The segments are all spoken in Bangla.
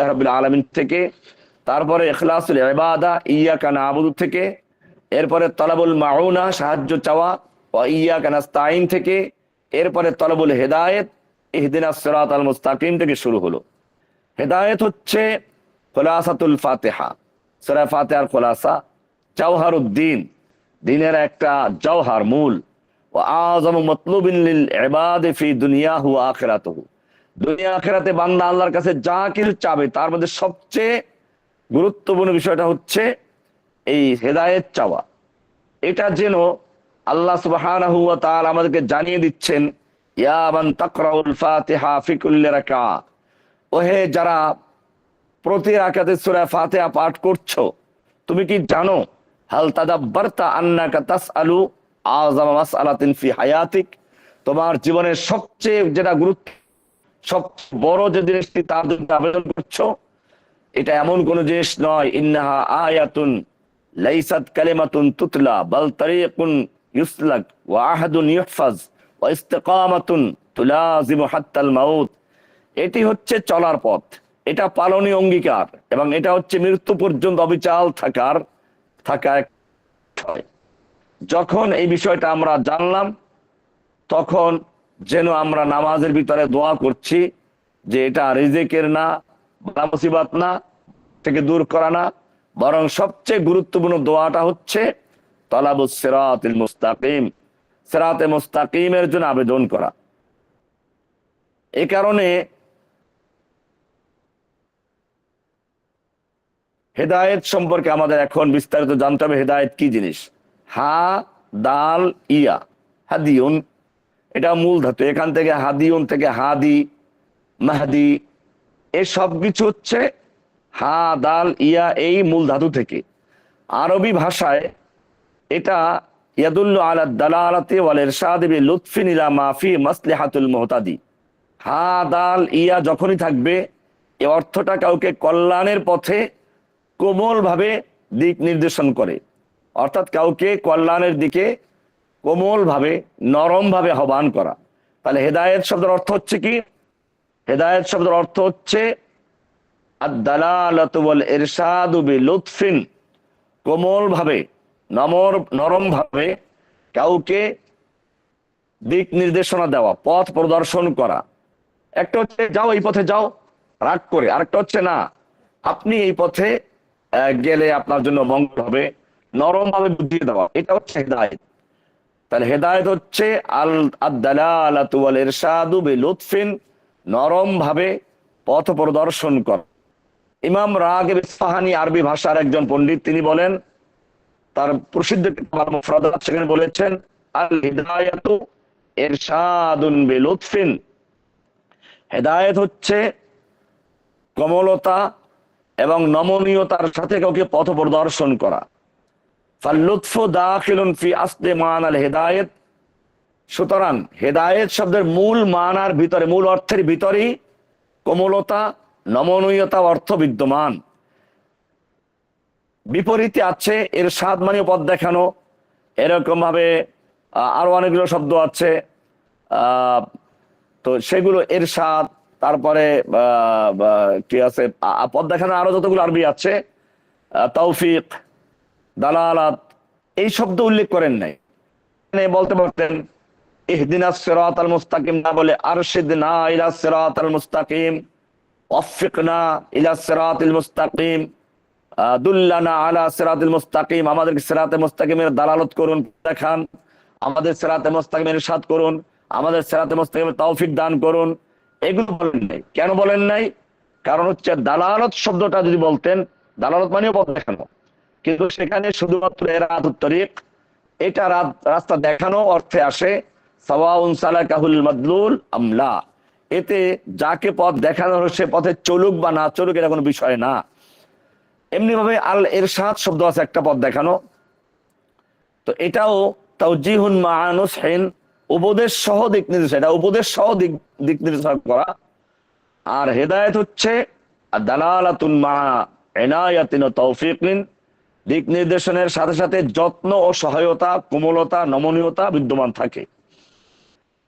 আলহামদুলিল্লাহ রাব্বিল আলামিন থেকে, তারপরে ইখলাসুল ইবাদা ইয়াকা নাবুদু থেকে, এরপরে তলাবুল মাউনা সাহায্য চাওয়া ওয়া ইয়াকা নাস্তাইন থেকে, এরপরে তলাবুল হেদায়েত ইহদিনাস সিরাতাল মুস্তাকিম থেকে শুরু হলো। হেদায়েত হচ্ছে খুলাসাতুল ফাতিহা, সূরা ফাতিহার খুলাসা, জাওহারুদ্দিন, দ্বীনের একটা জওহার মূল, ওয়া আযামু মাতলুবিন লিল ইবাদি ফি দুনিয়াহু ওয়া আখিরাতুহু, দুনিয়া আখিরাতে বান্দা আল্লাহর কাছে যা কিছু চাবে তার মধ্যে সবচেয়ে গুরুত্বপূর্ণ বিষয়টা হচ্ছে এই হেদায়েত চাওয়া। এটা যেন আল্লাহ সুবহানাহু ওয়া তাআলা আমাদেরকে জানিয়ে দিচ্ছেন, ইয়া মান তাকরাউল ফাতিহা ফি কুল্লি রাকা, ওহে যারা প্রতি রাকাতে সূরা ফাতিহা পাঠ করছো, তুমি কি জানো হাল তাদাব্বারতা আন্নাকা তাসআলু আযামা মাসআলাতিন ফি হায়াতিক, তোমার জীবনের সবচেয়ে যেটা গুরুত্ব, সবচেয়ে বড় যে জিনিসটি তার জন্য আবেদন করছো, এটা এমন কোন জিনিস নয়, ইন্নাহা আয়াতুন লাইসাত কালিমাতুন তুতলা বাল তারিকুন ইউসলাক ওয়া আহাদুন ইহফাজ ওয়া ইস্তিকামাতুন তুলাজিমু হাত্তাল মাউত, এটি হচ্ছে চলার পথ, এটা পালনীয় অঙ্গীকার, এবং এটা হচ্ছে মৃত্যু পর্যন্ত অবিচল থাকা। যখন এই বিষয়টা আমরা জানলাম, তখন যেন আমরা নামাজের ভিতরে দোয়া করছি যে এটা রিজিকের না, বালা মুসিবত না, থেকে দূর করা না, বরং সবচেয়ে গুরুত্বপূর্ণ দোয়াটা হচ্ছে তালাবুস সিরাতিল মুস্তাকিম, সিরাতে মুস্তাকিমের জন্য আবেদন করা। এই কারণে হেদায়েত সম্পর্কে আমাদের এখন বিস্তারিত জানতে হবে, হেদায়েত কি জিনিস। হা দাল ইয়া, হাদিউন, এটা মূল ধাতু, এখান থেকে হাদিউন থেকে হাদি, মাহদি, এই সব কিছু হচ্ছে হা দাল ইয়া এই মূল ধাতু থেকে। আরবি ভাষায় এটা ইয়াদুল্লু আলা দালালাতি ওয়াল ইরশাদ বি লুতফিন ইলা মা ফি মাসলিহাতুল মুহতাদি। হা দাল ইয়া যখনই থাকবে, এই অর্থটা কাউকে কল্যাণের পথে কোমল ভাবে দিক নির্দেশন করে, অর্থাৎ কাউকে কল্যাণের দিকে কোমল ভাবে নরম ভাবে আহ্বান করা। তাহলে হেদায়েত শব্দের অর্থ হচ্ছে কি? হেদায়েত শব্দের অর্থ হচ্ছে আদ-দালালাতু ওয়াল ইরশাদু বিলুতফিন, কোমল ভাবে নরম ভাবে কাউকে দিক নির্দেশনা দেওয়া, পথ প্রদর্শন করা। একটা হচ্ছে যাও এই পথে যাও রাগ করে, আরেকটা হচ্ছে না আপনি এই পথে গেলে আপনার জন্য মঙ্গল হবে, নরম ভাবে বুঝিয়ে দেওয়া, এটা হচ্ছে হেদায়েত। তাহলে হেদায়েত হচ্ছে আদ-দালালাতু ওয়াল ইরশাদু বিলুতফিন, নরম ভাবে পথ প্রদর্শন করা। ইমাম রাগিব ইসফাহানি আরবি ভাষার একজন পণ্ডিত, তিনি বলেন, তার প্রসিদ্ধ কিতাব আল মুফরাদাত সেখানে বলেছেন, আল হিদায়াতু ইরশাদুন বিলুতফিন, হেদায়েত হচ্ছে কমলতা এবং নমনীয়তার সাথে কাউকে পথ প্রদর্শন করা। ফাল্লুতফু দাখিলুন ফি আসলি মানাল হেদায়েত, সুতরাং হেদায়েত শব্দের মূল মানার ভিতরে, মূল অর্থের ভিতরেই কোমলতা, নমনীয়তা অর্থ বিদ্যমান। বিপরীতে আছে ইরশাদ মানে পথ দেখানো, এরকম ভাবে আরো অনেকগুলো শব্দ আছে, তো সেগুলো ইরশাদ, তারপরে কি আছে পথ দেখানো, আরো যতগুলো আরবি আছে, তৌফিক, দালালাত, এই শব্দ উল্লেখ করেন নাই। বলতে পারতেন ইহদিনাস সিরাতাল মুস্তাকিম না বলে আরশিদনা ইলাস সিরাতাল মুস্তাকিম, ওয়াফিকনা ইলাস সিরাতিল মুস্তাকিম, দুল্লানা আলা সিরাতিল মুস্তাকিম, আমাদেরকে সিরাতে মুস্তাকিমের দালালত করুন, দেখান, আমাদের সিরাতে মুস্তাকিমের ইরশাদ করুন, আমাদের সিরাতে মুস্তাকিমের তৌফিক দান করুন। এগুলো বলেন নাই। কেন বলেন নাই? কারণ হচ্ছে দালালত শব্দটা যদি বলতেন, দালালত মানেও পথ দেখানো, কিন্তু সেখানে শুধুমাত্র ইরাদাতুত তরিক, এটা রাস্তা দেখানো অর্থে আসে, সাওয়াউন সালাকাহুল মাদলুল আমলা, এতে যাকে পথ দেখানো হলো সে পথে চলুক বা না চলুক এটা কোনো বিষয় না। এমনি ভাবে আল ইরশাদ শব্দ আছে একটা পথ দেখানো, তো এটাও তাওজিহুন মা নুসহিন, উপদেশ সহ দিক নির্দেশ, এটা উপদেশ সহ দিক নির্দেশ করা। আর হেদায়েত হচ্ছে দালালাতুন মা ইনায়াতিন ওয়া তৌফিকিন, দিক নির্দেশনের সাথে সাথে যত্ন ও সহায়তা, কোমলতা, নমনীয়তা বিদ্যমান থাকে।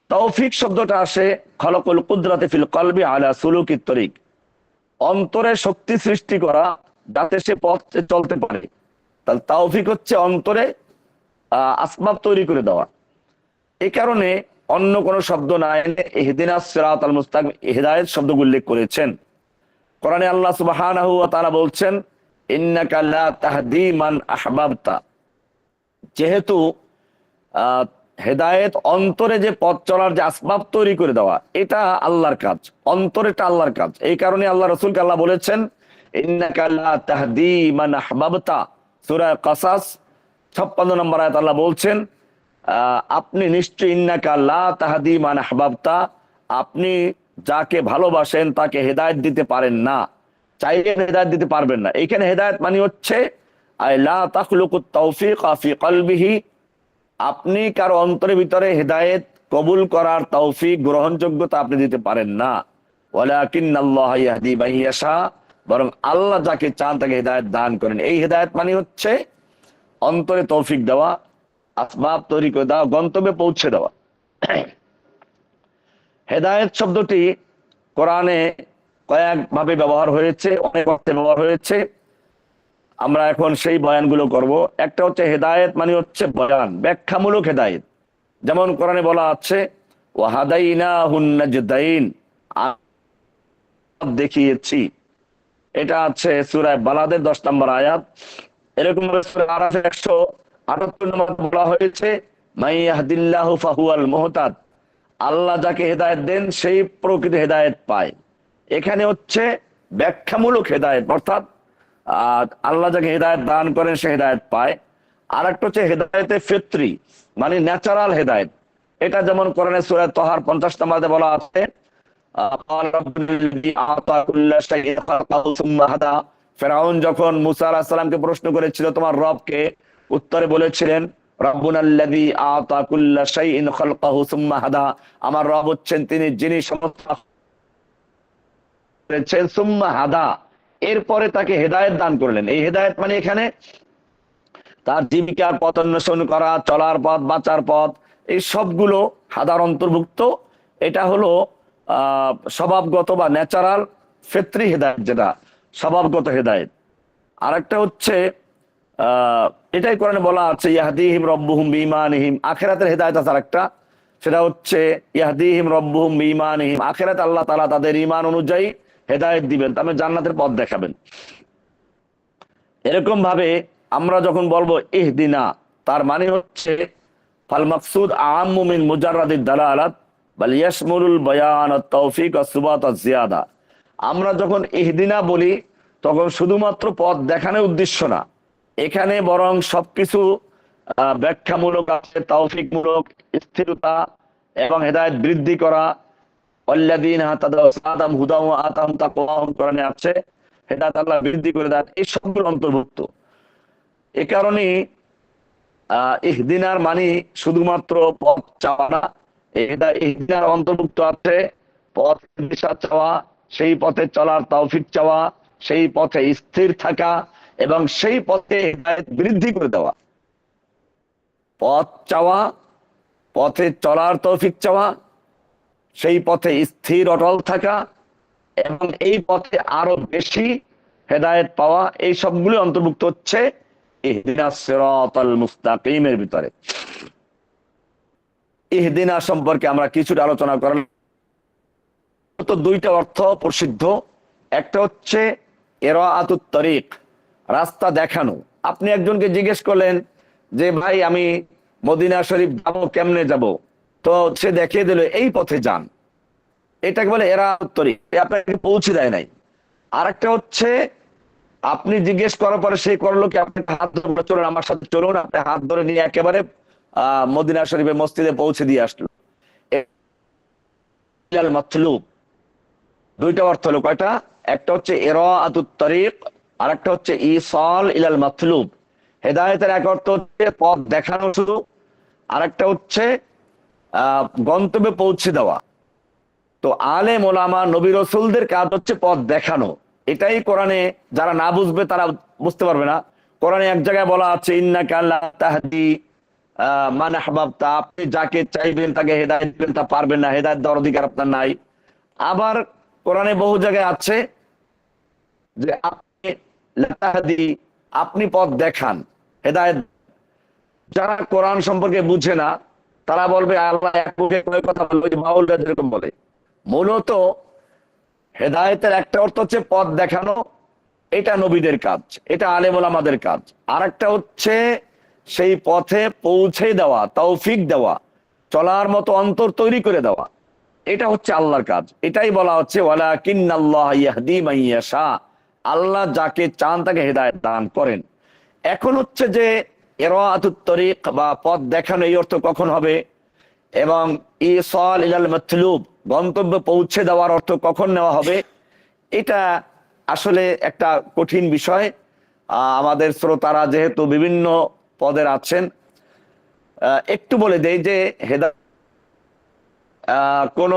তৌফিক শব্দটা আসে খলকুল কুদরাতি ফিল কলবি আলা সুলুকিত তরিক, অন্তরে শক্তি সৃষ্টি করা যাতে সে পথে চলতে পারে। তাহলে তাওফিক হচ্ছে অন্তরে আসবাব তৈরি করে দেওয়া। এই কারণে অন্য কোন শব্দ না এনে ইহদিনাস সিরাতাল মুস্তাকিম হিদায়াত শব্দ উল্লেখ করেছেন। কোরআনে আল্লাহ সুবহানাহু ওয়া তাআলা বলছেন ইন্নাকা লা তাহদি মান আহবাবতা। যেহেতু হেদায়েত অন্তরে যে পথ চলার যে আসবাব তৈরি করে দেওয়া, এটা আল্লাহর কাজ, অন্তরেটা আল্লাহর কাজ। এই কারণে আল্লাহ রাসূলকে আল্লাহ বলেছেন ইন্নাকা লা তাহদি মান আহবাবতা। সূরা কাসাস 56 নম্বর আয়াত আল্লাহ বলছেন আপনি নিশ্চয়ই ইন্নাকা লা তাহদি মান আহবাবতা, আপনি যাকে ভালোবাসেন তাকে হেদায়েত দিতে পারেন না, চাইলে হেদায়েত দিতে পারবেন না। এইখানে হেদায়েত মানে হচ্ছে লা তাখলুকুত তাওফীক ফি কলবিহি, আপনি কারো অন্তরের ভিতরে হেদায়েত কবুল করার তৌফিক গ্রহণযোগ্যতা আপনি দিতে পারেন না। ওয়ালাকিন্নাল্লাহ ইয়াহদি মান ইয়াশা, বরং আল্লাহ যাকে চান তাকে হেদায়েত দান করেন। এই হেদায়েত মানে হচ্ছে অন্তরে তৌফিক দেওয়া, আসবাব তৈরি করে দেওয়া, গন্তব্যে পৌঁছে দেওয়া। হেদায়েত শব্দটি কোরআনে কয়েকভাবে ব্যবহার হয়েছে, অনেক অর্থে ব্যবহার হয়েছে। আমরা এখন সেই বয়ানগুলো করব। একটা হচ্ছে হেদায়েত মানে হচ্ছে বয়ান, ব্যাখ্যামূলক হেদায়েত। যেমন কোরআনে বলা আছে ওয়াহাদাইনাহুন নাজদাইন, দেখিয়েছি। এটা আছে সূরা বালাদের 10 নম্বর আয়াত। এরকম ভাবে সূরা আরাফের 178 নম্বর বলা হয়েছে মাই ইয়াহদিল্লাহু ফাহুয়াল মুহতাদ, আল্লাহ যাকে হেদায়েত দেন সেই প্রকৃত হেদায়েত পায়। এখানে হচ্ছে ব্যাখ্যামূলক হেদায়েত, অর্থাৎ আল্লাহ যাকে হেদায়েত দান করেন সে হেদায়েত পায়। আর একটা হচ্ছে হেদায়েতে ফিতরি, মানে ন্যাচারাল হেদায়েত। এটা যেমন কোরআনে সূরা তাহার 50 নম্বরে বলা আছে ফেরাউন যখন মুসা আলাইহিস সালামকে প্রশ্ন করেছিল তোমার রবকে, উত্তরে বলেছিলেন রব্বুনাল্লাযী আতা কুল্লা শাইইন খালকাহু সুম্মা হাদা, আমার রব হচ্ছেন তিনি যিনি সমস্ত সুম্মা হাদা, এরপরে তাকে হেদায়েত দান করলেন। এই হেদায়েত মানে এখানে তার জীবিকার পথ অন্বেষণ করা, চলার পথ, বাঁচার পথ, এই সবগুলো হাদার অন্তর্ভুক্ত। এটা হলো স্বভাবগত বা ন্যাচারাল ফিতরি হেদায়েত, যেটা স্বভাবগত হেদায়েত। আরেকটা হচ্ছে এটাই কোরআনে বলা আছে ইয়াহদিহিম রব্বুহুম বিঈমানিহিম, আখিরাতের হেদায়েত আছে আরেকটা, সেটা হচ্ছে ইয়াহদিহিম রব্বুহুম বিঈমানিহিম, আখিরাতে আল্লাহ তাআলা তাদের ঈমান অনুযায়ী হেদায়েত দিবেন, তার মানে জান্নাতের পথ দেখাবেন। এরকম ভাবে আমরা যখন বলবো ইহদিনা, তার মানে হচ্ছে ফাল মাকসুদ আম্মু মিন মুজাররাদিদ দালালাত বাল ইয়াশমুলুল বায়ান ওয়াত তাওফীক ওয়াস সুবাত ওয়াজ জিয়াদা। আমরা যখন ইহদিনা বলি তখন শুধুমাত্র পথ দেখানোর উদ্দেশ্য না, এখানে বরং সবকিছু ব্যাখ্যামূলক আছে, তাওফিকমূলক, স্থিরতা এবং হেদায়েত বৃদ্ধি করা। ওয়াল্লাযীনা হাতাদাউ সাদাম হুদাও ওয়া আতাহুম তাকওয়াহুম, কোরআনে আছে হেদায়েত আল্লাহ বৃদ্ধি করে দেন, এই সবগুলো অন্তর্ভুক্ত। এ কারণে ইহদিনার মানে শুধুমাত্র পথ চাওয়া না, ইহদিনার অন্তর্ভুক্ত আছে পথ দিশা চাওয়া, সেই পথে চলার তৌফিক চাওয়া, সেই পথে স্থির থাকা এবং সেই পথে হেদায়েত বৃদ্ধি করে দেওয়া। পথ চাওয়া, পথে চলার তৌফিক চাওয়া, সেই পথে স্থির অটল থাকা এবং এই পথে আরো বেশি হেদায়েত পাওয়া, এই সবগুলো অন্তর্ভুক্ত হচ্ছে ইহদিনাস সিরাতাল মুস্তাকিমের ভিতরে। ইহদিনা সম্পর্কে আমরা কিছুটা আলোচনা করলাম। তো দুইটা অর্থ প্রসিদ্ধ, একটা হচ্ছে ইরাআতুত তরিক, রাস্তা দেখানো। আপনি একজনকে জিজ্ঞেস করলেন যে ভাই আমি মদিনা শরীফ যাব, কেমনে যাব? তো সে দেখিয়ে দিল এই পথে যান, এটাকে বলে ইরাআতুত তরিক, আপনাকে পৌঁছে দেয় নাই। আরেকটা হচ্ছে আপনি জিজ্ঞেস করার পরে সে করলো কি আপনি হাত ধরে চলুন, আমার সাথে চলুন, আপনি হাত ধরে নিয়ে একেবারে মদিনা শরীফের মসজিদে পৌঁছে দিয়ে আসলো। মাতলুব, দুইটা অর্থ হলো কয়টা? একটা হচ্ছে ইরাআতুত তরিক, আর একটা হচ্ছে ইসাল ইলাল মাতলুব। হেদায়েতের এক অর্থ হচ্ছে পথ দেখানো শুধু, আর একটা হচ্ছে গন্তব্যে পৌঁছে দেওয়া। তো আলেম ওলামা নবী রাসূলদের কাজ হচ্ছে পথ দেখানো। এটাই কোরআনে যারা না বুঝবে তারা বুঝতে পারবে না। কোরআনে এক জায়গায় বলা আছে ইন্নাকা লা তাহদি মান আহবাবতা, আপনি যাকে চাইবেন তাকে হেদায়েত দিবেন, তা পারবেন না, হেদায়েত দেওয়ার অধিকার আপনার নাই। আবার কোরআনে বহু জায়গায় আছে যে আপনি লাতাহদি, আপনি পথ দেখান, হেদায়েত। যারা কোরআন সম্পর্কে বুঝে না তারা বলবে আল্লাহ এক মুখে কয় কথা বলবে, বাউলরা যেরকম বলে। মূলত হেদায়েতের একটা অর্থ হচ্ছে পথ দেখানো, এটা নবীদের কাজ, এটা আলেম ওলামাদের কাজ। আর একটা হচ্ছে সেই পথে পৌঁছে দেওয়া, তৌফিক দেওয়া, চলার মতো অন্তর তৈরি করে দেওয়া, এটা হচ্ছে আল্লাহর কাজ। এটাই বলা হচ্ছে ওয়ালাকিন্নাল্লাহ ইয়াহদি মান ইয়াশা, আল্লাহ যাকে চান তাকে হেদায়েত দান করেন। এখন হচ্ছে যে ইরাআতুত তরিক বা পথ দেখানো, এই অর্থ কখন হবে, এবং ইসাল ইলাল মাতলুব, গন্তব্যে পৌঁছে দেওয়ার অর্থ কখন নেওয়া হবে, এটা আসলে একটা কঠিন বিষয়। আমাদের শ্রোতারা যেহেতু বিভিন্ন পদের আছেন, একটু বলে দেই যে কোন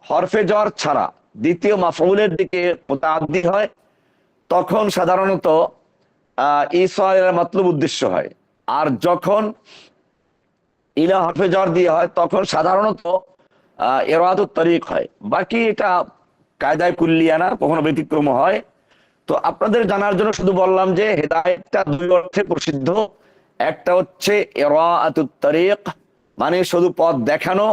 হরফে জ্বর ছাড়া দ্বিতীয় মাফউলের দিকে মুতাআদ্দি হয়, তখন সাধারণত ইসাল মাতলুব উদ্দেশ্য হয়। আর যখন ইলা হরফে জ্বর দিয়ে হয় তখন সাধারণত ইরাদুত তরিক হয়। বাকি এটা কায়দায় কুল্লিয়ানা, কখনো ব্যতিক্রম হয়। তো আপনাদের জানার জন্য শুধু বললাম যে হেদায়েতটা দুই অর্থে প্রসিদ্ধ। একটা হচ্ছে ইরাআতুত তরিক, মানে শুধু পথ দেখানো,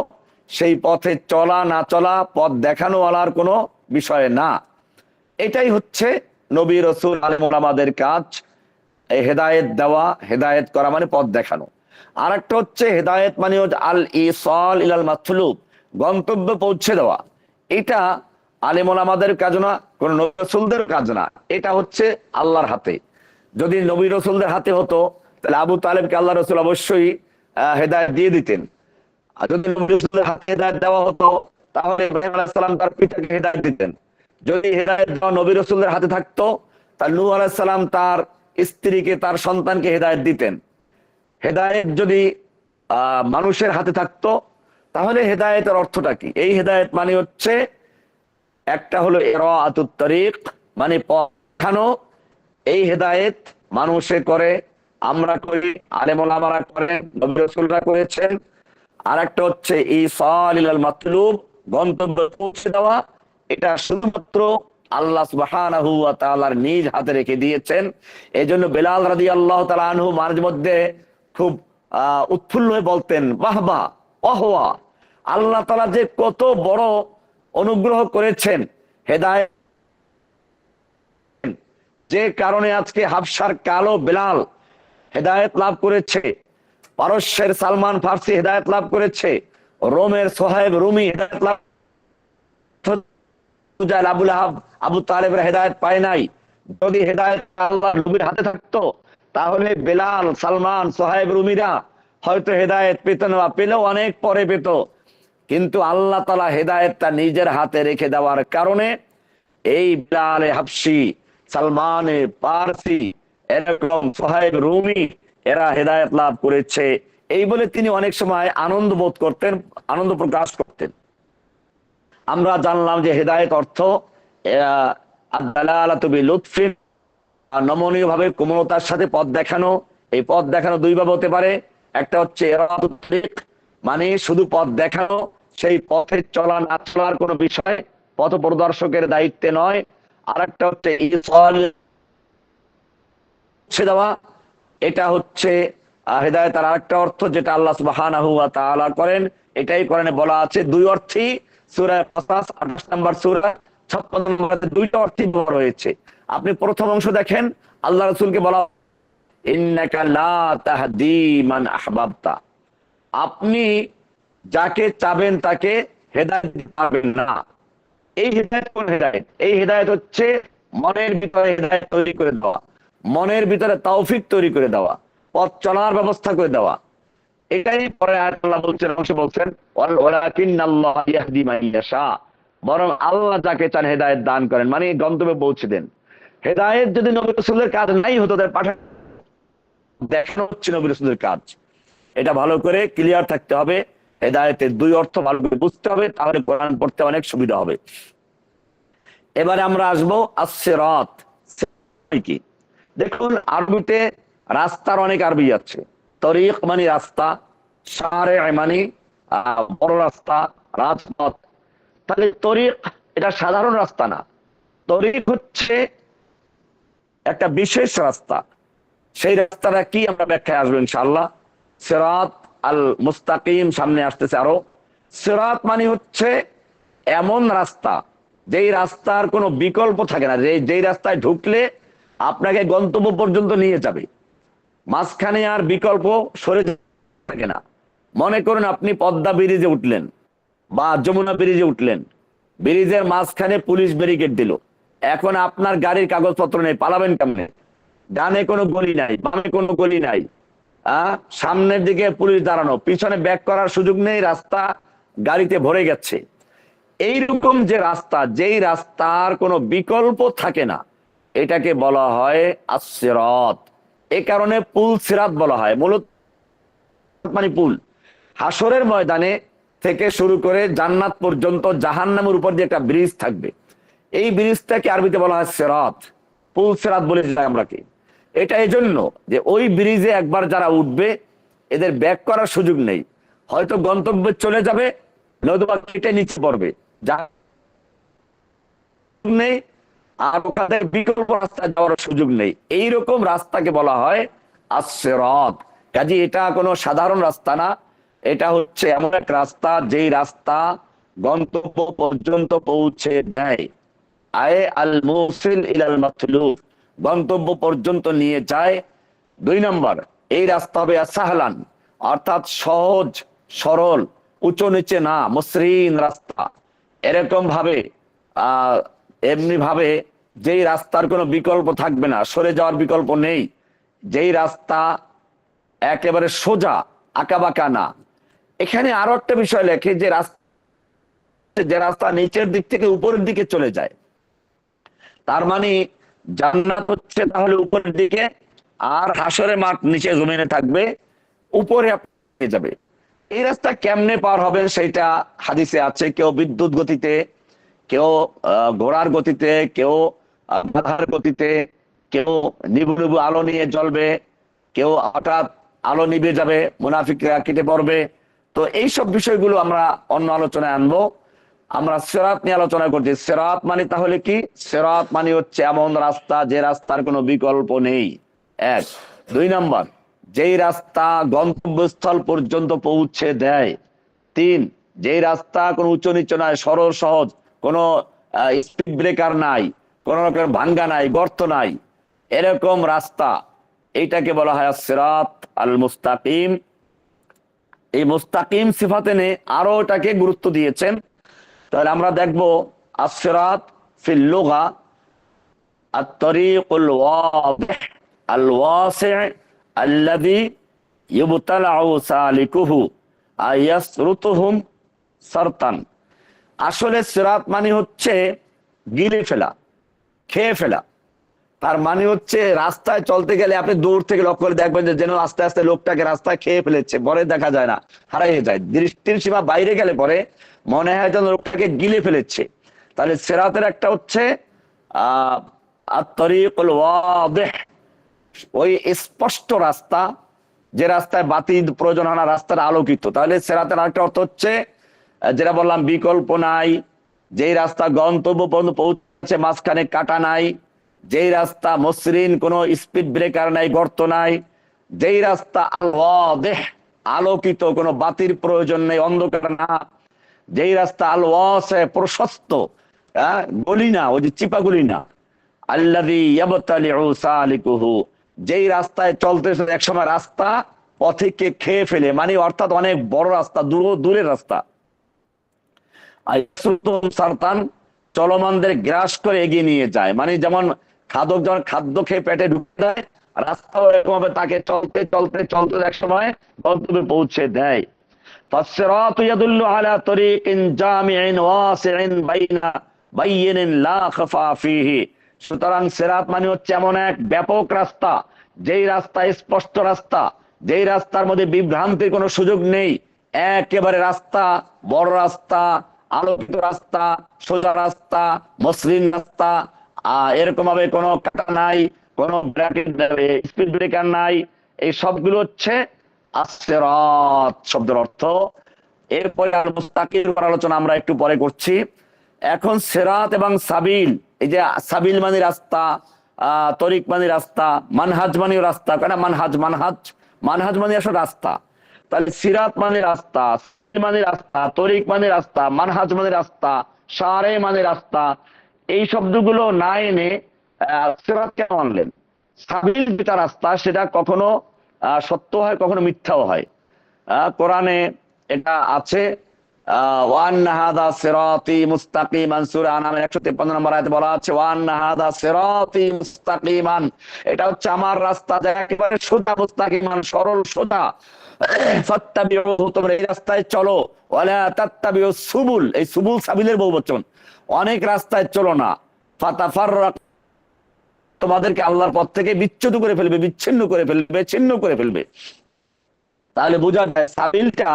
সেই পথে চলা না চলা পথ দেখানো ওয়ালার কোনো বিষয় না। এটাই হচ্ছে নবী রাসূল আলেম ওলামাদের কাজ, এই হেদায়েত দেওয়া, হেদায়েত করা মানে পথ দেখানো। আর একটা হচ্ছে হেদায়েত মানে হচ্ছে আল ইসাল ইলাল মাতলুব, গন্তব্যে পৌঁছে দেওয়া। এটা আলেম ওলামাদের কাজ না, কোন নবী রাসূলদের কাজ না, এটা হচ্ছে আল্লাহর হাতে। যদি নবী রাসূলদের হাতে হতো তাহলে আবু তালেবকে আল্লাহ রাসূল অবশ্যই হেদায়েত দিয়ে দিতেন। আর যদি নবী রাসূলদের হাতে হেদায়েত দেওয়া হতো তাহলে ইব্রাহিম আলাইহিস সালাম তার পিতাকে হেদায়েত দিতেন। যদি হেদায়েত দেওয়া নবী রাসূলদের হাতে থাকতো তাহলে নূহ আলাইহিস সালাম তার স্ত্রীকে, তার সন্তানকে হেদায়েত দিতেন। হেদায়েত যদি মানুষের হাতে থাকতো তাহলে হেদায়েতের অর্থটা কি? এই হেদায়েত মানে হচ্ছে একটা হলো ইরাআতুত তরিক, মানে পথ দেখানো। এই হেদায়েত মানুষে করে, আমরা করি, আলেম ওলামারা করেন, নবী রাসূলরা করেছেন। আর একটা হচ্ছে ইসাল ইলাল মাতলুব, গন্তব্যে পৌঁছে দেওয়া। এটা শুধুমাত্র আল্লাহ সুবহানাহু ওয়া তাআলার নিজ হাতে রেখে দিয়েছেন। এই জন্য বেলাল রাদিয়াল্লাহু তাআলা আনহু মাঝে মধ্যে খুব উৎফুল্ল হয়ে বলতেন, বাহ বাহ ওয়াহওয়া, আল্লাহ তাআলা যে কত বড় অনুগ্রহ করেছেন, হেদায়েত, যে কারণে আজকে হাবশার কালো বেলাল হেদায়েত লাভ করেছে, পারস্যের সালমান ফার্সি হেদায়েত লাভ করেছে, রোমের সোহাইব রুমি হেদায়েত লাভ, আবুল আহাব আবু তালেবের হেদায়েত পায় নাই। যদি হেদায়েত আল্লাহর নবীর হাতে থাকতো তাহলে বেলাল, সালমান, সোহাইব রুমিরা হয়তো হেদায়েত পেত না, পেলেও অনেক পরে পেত। কিন্তু আল্লাহ তাআলা হেদায়েতটা নিজের হাতে রেখে দেওয়ার কারণে এই বেলালে হাবশি, সালমানে পারসি, এরকম সোহাইব রুমি, এরা হেদায়েত লাভ করেছে। এই বলে তিনি অনেক সময় আনন্দ বোধ করতেন, আনন্দ প্রকাশ করতেন। আমরা জানলাম যে হেদায়েত অর্থ আদ-দালালাতু বিলুতফিন, নমনীয় ভাবে কোমলতার সাথে পথ দেখানো। এই পথ দেখানো দুই ভাবে হতে পারে। একটা হচ্ছে ইরাদাতুত তরিক, মানে শুধু পথ দেখানো, সেই পথে চলা না চলার কোনো বিষয় পথ প্রদর্শকের দায়িত্বে নয়। আর একটা হচ্ছে ইসাল দেওয়া, এটা হচ্ছে হেদায়েতের আরেকটা অর্থ, যেটা আল্লাহ সুবহানাহু ওয়া তাআলা করেন। এটাই কোরআনে বলা আছে দুই অর্থই, সূরা কাসাস 28 নম্বর সূরা 56 নম্বরে দুইটা অর্থই ব্যবহার হয়েছে। আপনি প্রথম অংশ দেখেন, আল্লাহ রাসূলকে বলা ইন্নাকা লা তাহদি মান আহবাবতা, আপনি যাকে চাবেন তাকে হেদায়েত দিতে পারবেন না। এই হেদায়েত কোন হেদায়েত? এই হেদায়েত হচ্ছে মনের ভিতরে হেদায়েত তৈরি করে দেওয়া, মনের ভিতরে তৌফিক তৈরি করে দেওয়া, পথ চলার ব্যবস্থা করে দেওয়া। এটাই পরে আল্লাহ বলছেন, অংশে বলছেন ওয়ালাকিন্নাল্লাহ ইয়াহদি মান ইয়াশা, বরং আল্লাহ যাকে চান হেদায়েত দান করেন, মানে গন্তব্যে পৌঁছে দেন। হেদায়েত যদি নবী রাসূলের কাজ নাই হতো, তাদের পাঠানো দেখানো হচ্ছে নবী রাসূলের কাজ। এটা ভালো করে ক্লিয়ার থাকতে হবে। হেদায়েতের দুই অর্থ ভালো করে বুঝতে হবে, তাহলে কোরআন পড়তে অনেক সুবিধা হবে। এবারে আমরা আসবো আস-সিরাত কি। দেখুন আরবিতে রাস্তার অনেক আরবি আছে। তরিক মানে রাস্তা, শারে মানে বড় রাস্তা, রাজপথ। তাহলে তরিক এটা সাধারণ রাস্তা না, তরিক হচ্ছে একটা বিশেষ রাস্তা। সেই রাস্তাটা কি আমরা ব্যাখ্যায় আসবো ইনশাআল্লাহ। সিরাত আল মুস্তাকিম সামনে আসতেছে আরো। সিরাত মানে হচ্ছে এমন রাস্তা যেই রাস্তার কোনো বিকল্প থাকে না, যেই রাস্তায় ঢুকলে আপনাকে গন্তব্য পর্যন্ত নিয়ে যাবে, মাঝখানে আর বিকল্প সরে থাকে না। মনে করুন আপনি পদ্মা ব্রিজে উঠলেন বা যমুনা ব্রিজে উঠলেন, ব্রিজের মাঝখানে পুলিশ ব্যারিকেড দিল, এখন আপনার গাড়ির কাগজপত্র নেই, পালাবেন কেমনে? ডানে কোনো গলি নাই, বামে কোনো গলি নাই, সামনের দিকে পুলিশ দাঁড়ানো, পিছনে ব্যাক করার সুযোগ নেই, রাস্তা গাড়িতে ভরে গেছে। এইরকম যে রাস্তা, যেই রাস্তার কোনো বিকল্প থাকে না, এটাকে বলা হয় আস-সিরাত। এই কারণে পুল সিরাত বলা হয়। মূলত মানে পুল, হাসরের ময়দানে থেকে শুরু করে জান্নাত পর্যন্ত জাহান্নামের উপর দিয়ে একটা ব্রিজ থাকবে, এই ব্রিজটাকে আরবিতে বলা হয় সিরাত, পুল সিরাত বলে যায় আমরা কি। এটা এই জন্য যে ওই ব্রিজে একবার যারা উঠবে এদের ব্যাক করার সুযোগ নেই, হয়তো গন্তব্যে চলে যাবে, নতুবা কেটে নিচে পড়বে, যা নেই, আর ওখানে বিকল্প রাস্তা যাওয়ার সুযোগ নেই। এইরকম রাস্তাকে বলা হয় আস-সিরাত। কাজে এটা কোনো সাধারণ রাস্তা না, এটা হচ্ছে এমন এক রাস্তা যেই রাস্তা গন্তব্য পর্যন্ত পৌঁছে দেয়। আয়ে আল মুসিল ইলাল মাতলুব, গন্তব্য পর্যন্ত নিয়ে যায়। 2 নম্বর, এই রাস্তা হবে সাহলান, অর্থাৎ সহজ সরল, উঁচু নিচে না, মসৃণ রাস্তা। এরকম ভাবে এমনি ভাবে যেই রাস্তার কোনো বিকল্প থাকবে না, সরে যাওয়ার বিকল্প নেই, যেই রাস্তা একেবারে সোজা, আঁকাবাঁকা না। এখানে আরো একটা বিষয় লেখে যে রাস্তা নিচের দিক থেকে উপরের দিকে চলে যায়, তার মানে জান্নাত হচ্ছে তাহলে উপরের দিকে, আর হাসরের মাঠ নিচে জমিনে থাকবে, উপরে আপনি যাবে। এই রাস্তা কেমনে পার হবেন সেটা হাদিসে আছে। কেউ বিদ্যুৎ গতিতে, কেউ ঘোড়ার গতিতে, কেউ বাধার গতিতে, কেউ নিবু নিবু আলো নিয়ে জ্বলবে, কেউ হঠাৎ আলো নিভে যাবে, মুনাফিকরা কেটে পড়বে। তো এইসব বিষয়গুলো আমরা অন্য আলোচনায় আনবো। আমরা সিরাত নিয়ে আলোচনা করছি। সিরাত মানে তাহলে কি? সিরাত মানে হচ্ছে এমন রাস্তা যে রাস্তার কোনো বিকল্প নেই, 1। 2 নম্বর, যেই রাস্তা গন্তব্যস্থল পর্যন্ত পৌঁছে দেয়। 3, যেই রাস্তা কোনো উঁচু নিচু নয়, সরল সহজ, কোনো স্পিড ব্রেকার নাই, কোন রকম ভাঙ্গা নাই, গর্ত নাই, এরকম রাস্তা, এইটাকে বলা হয় সিরাত আল মুস্তাকিম। এই মুস্তাকিম সিফাতে নে আরো এটাকে গুরুত্ব দিয়েছেন। তাহলে আমরা দেখবো আস-সিরাত ফিল লুগা আত-তরিকুল ওয়াদিহ আল ওয়াসি' আল্লাযী ইবতালাউ সালিকুহু আয়াসরুতুহুম সারতান। আসলে সিরাত মানে হচ্ছে গিলে ফেলা, খেয়ে ফেলা। তার মানে হচ্ছে রাস্তায় চলতে গেলে আপনি দূর থেকে লক্ষ্য করে দেখবেন যে যেন আস্তে আস্তে লোকটাকে রাস্তায় খেয়ে ফেলেছে, পরে দেখা যায় না, হারিয়ে যায়, দৃষ্টির সীমা বাইরে গেলে পরে মনে হয় যেন লোকটাকে গিলে ফেলেছে। তাহলে সিরাতের একটা হচ্ছে আত-তরিকুল ওয়াদিহ, ওই স্পষ্ট রাস্তা, যে রাস্তায় বাতি প্রয়োজন হয় না, রাস্তার আলোকিত। তাহলে সিরাতের আরেকটা অর্থ হচ্ছে যেটা বললাম, বিকল্প নাই, যেই রাস্তা গন্তব্য পর্যন্ত পৌঁছে, মাঝখানে কাটা নাই, যেই রাস্তা মসৃণ, কোনো স্পিড ব্রেকার নাই, গর্ত নাই, যেই রাস্তা আল ওয়াদিহ, আলোকিত, কোনো বাতির প্রয়োজন নেই, অন্ধকার না, যেই রাস্তা আল ওয়াসি, প্রশস্ত, গলি না, ওই যে চিপা গলি না, আল্লাযী ইয়াবতালিউ সালিকুহু, যেই রাস্তায় চলতে একসময় রাস্তা পথিককে খেয়ে ফেলে, মানে অর্থাৎ অনেক বড় রাস্তা, দূরের রাস্তা। সারতান, চলমানদের গ্রাস করে এগিয়ে নিয়ে যায়, মানে যেমন খাদক যখন খাদ্য খেয়ে পেটে ঢুকে দেয়, রাস্তাও এরকম ভাবে তাকে চলতে চলতে চলতে এক সময় গন্তব্যে পৌঁছে দেয়। فالصراط يدل على طريق جامع واسع بين بين لا خفا فيه। সুতরাং সিরাত মানে হচ্ছে এমন এক ব্যাপক রাস্তা, যেই রাস্তা স্পষ্ট রাস্তা, যেই রাস্তার মধ্যে বিভ্রান্তির কোনো সুযোগ নেই, একেবারে রাস্তা, বড় রাস্তা, আলোকিত রাস্তা, সোজা রাস্তা, মসৃণ রাস্তা, এরকম ভাবে কোনো কাটা নাই, কোনো স্পিড ব্রেকার নাই। এই সবগুলো হচ্ছে আস-সিরাত শব্দের অর্থ। এরপরে আর মুস্তাকিম আলোচনা আমরা একটু পরে করছি। এখন সিরাত এবং সাবিল, এই যে সাবিল মানে রাস্তা, তরিক মানে রাস্তা, মানহাজ মানে রাস্তা, কেন মানহাজ মানহাজ মানহাজ মানে আসলে রাস্তা। তাহলে সিরাত মানে রাস্তা, মানে রাস্তা, তরিক মানে রাস্তা, মানহাজ মানে রাস্তা, সারে মানে রাস্তা, এই শব্দগুলো না এনে সিরাত কেন আনলেন? সাবিল যেটা রাস্তা সেটা কখনো সত্য হয়, কখনো মিথ্যাও হয়। কোরআনে এটা আছে, ওয়ান্না হাদা সিরাতি মুস্তাকিমান, সূরা আনামের 153 নম্বর আয়াতে বলা আছে ওয়ান্না হাদা সিরাতি মুস্তাকিমান, এটা হচ্ছে আমার রাস্তা, যা একেবারে সোজা, মুস্তাকিমান সরল সোজা, ফাত্তাবিউহু, তোমরা এই রাস্তায় চলো, ওয়ালা তাত্তাবিউস সুবুল, এই সুবুল সাবিলের বহুবচন, অনেক রাস্তায় চলো না, ফাতাফাররাক, তোমাদেরকে আল্লাহর পথ থেকে বিচ্যুত করে ফেলবে, বিচ্ছিন্ন করে ফেলবে, ছিন্ন করে ফেলবে। তাহলে বোঝা যায় সাবিলটা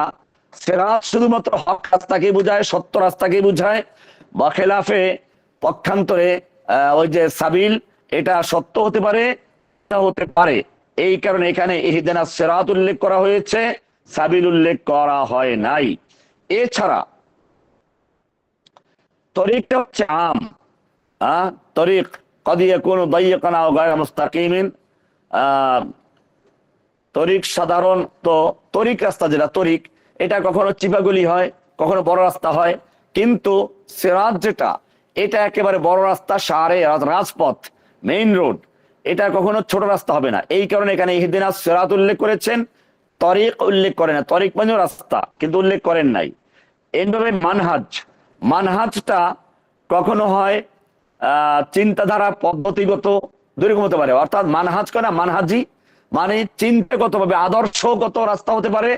সিরাত শুধুমাত্র হক রাস্তাকে বোঝায়, সত্য রাস্তাকে বোঝায়, বা খেলাফে পক্ষান্তরে ওই যে সাবিল এটা সত্য হতে পারে, হতে পারে। এই কারণে এখানে ইহদিনাস সিরাত উল্লেখ করা হয়েছে, সাবিল উল্লেখ করা হয় নাই। এছাড়া তরিকটা হচ্ছে আম, তরিক কদ ইয়াকুনু দায়্যিকান আও গায়রা মুস্তাকিমিন, তরিক সাধারণত তরিক রাস্তা যেটা তরিক, এটা কখনো চিপাগুলি হয়, কখনো বড় রাস্তা হয়, কিন্তু সিরাত যেটা এটা একেবারে বড় রাস্তা, সারে রাজপথ, মেইন রোড, এটা কখনো ছোট রাস্তা হবে না। এই কারণে এখানে ইহদিনাস সিরাত উল্লেখ করেছেন, তরিক উল্লেখ করেন না, তরিক মানে রাস্তা কিন্তু উল্লেখ করেন নাই। এইভাবে মানহাজ, মানহাজটা কখনো হয় চিন্তাধারা পদ্ধতিগত, দুরকম হতে পারে, অর্থাৎ মানহাজ কেনা মানহাজি মানে চিন্তাগত ভাবে আদর্শগত রাস্তা হতে পারে,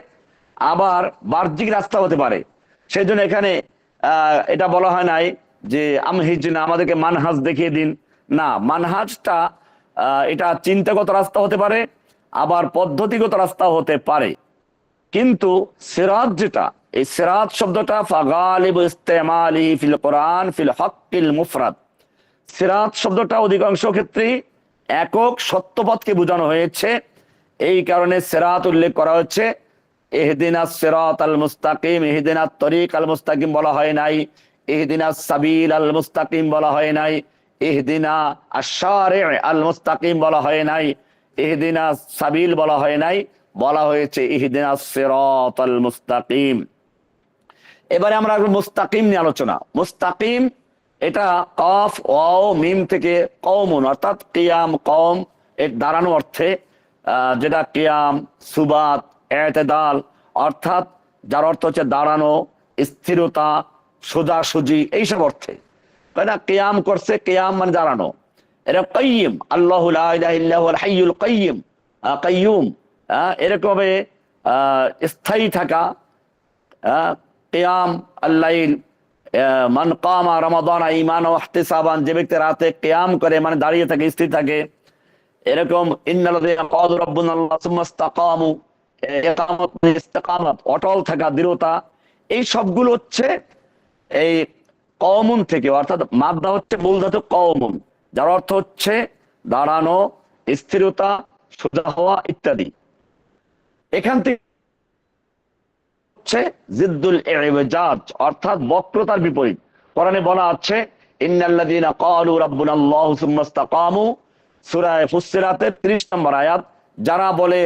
আবার বাহ্যিক রাস্তা হতে পারে। সেই জন্য এখানে এটা বলা হয় নাই যে আমহিজ না, আমাদেরকে মানহাজ দেখিয়ে দিন, না, মানহাজটা এটা চিন্তাগত রাস্তা হতে পারে, আবার পদ্ধতিগত রাস্তা হতে পারে। কিন্তু সিরাত যেটা, এই সিরাত শব্দটা ফাগালিব ইস্তেমালি ফিল কোরআন ফিল হক্কিল মুফরাদ, সিরাত শব্দটা অধিকাংশ ক্ষেত্রে একক সত্যপথকে বোঝানো হয়েছে, এই কারণে সিরাত উল্লেখ করা হচ্ছে। ইহদিনাস সিরাতাল মুস্তাকিম, ইহদিনাত তরিক আল মুস্তাকিম বলা হয় নাই, ইহদিনাস সাবিল আল মুস্তাকিম বলা হয় নাই, ইহদিনা আশ-শারি' আল মুস্তাকিম বলা হয় নাই, ইহদিনাস সাবিল বলা হয় নাই, বলা হয়েছে ইহদিনাস সিরাতাল মুস্তাকিম। এবারে আমরা মুস্তাকিম নিয়ে আলোচনা। মুস্তাকিম এটা কফ ওয়াও মিম থেকে কওমুন, অর্থাৎ কিয়াম কওম এর দাঁড়ানো অর্থে, যেটা কিয়াম সুবাত ইতিদাল, অর্থাৎ যার অর্থ হচ্ছে দাঁড়ানো, স্থিরতা, সোজাসুজি, এইসব অর্থে, তাই না? কিয়াম করছে, কিয়াম মানে দাঁড়ানো। এটা কাইয়্যিম, আল্লাহু লা ইলাহা ইল্লা হুয়াল হাইয়ুল কাইয়্যিম, কাইয়্যুম, এরকম স্থায়ী থাকা। কিয়াম আল-লাইল, মান কামা রমাদান ঈমানান ওয়া ইহতিসাবান, যে ব্যক্তি রাতে কিয়াম করে মানে দাঁড়িয়ে থাকে, স্থির থাকে। এরকম ইন্নাল্লাযীনা ক্বালু রাব্বুনাল্লাহ সুম্মা ইসতাকামু, ইকামত মানে ইস্তিকামাত, অটল থাকা, দৃঢ়তা, এই সবগুলো হচ্ছে এই কওমুন থেকে, অর্থাৎ মাদ্দা হচ্ছে মূল ধাতু কওমুন, যার অর্থ হচ্ছে দাঁড়ানো, স্থিরতা, সোজা হওয়া ইত্যাদি। এখান থেকে হচ্ছে জিদ্দুল ইওজাজ, অর্থাৎ বক্রতার বিপরীত। কোরআনে বলা আছে ইন্নাল্লাযীনা ক্বালু রাব্বুনাল্লাহু সুম্মা ইসতাকামু, সূরা ফুসসিলাতের 30 নম্বর আয়াত, যারা বলে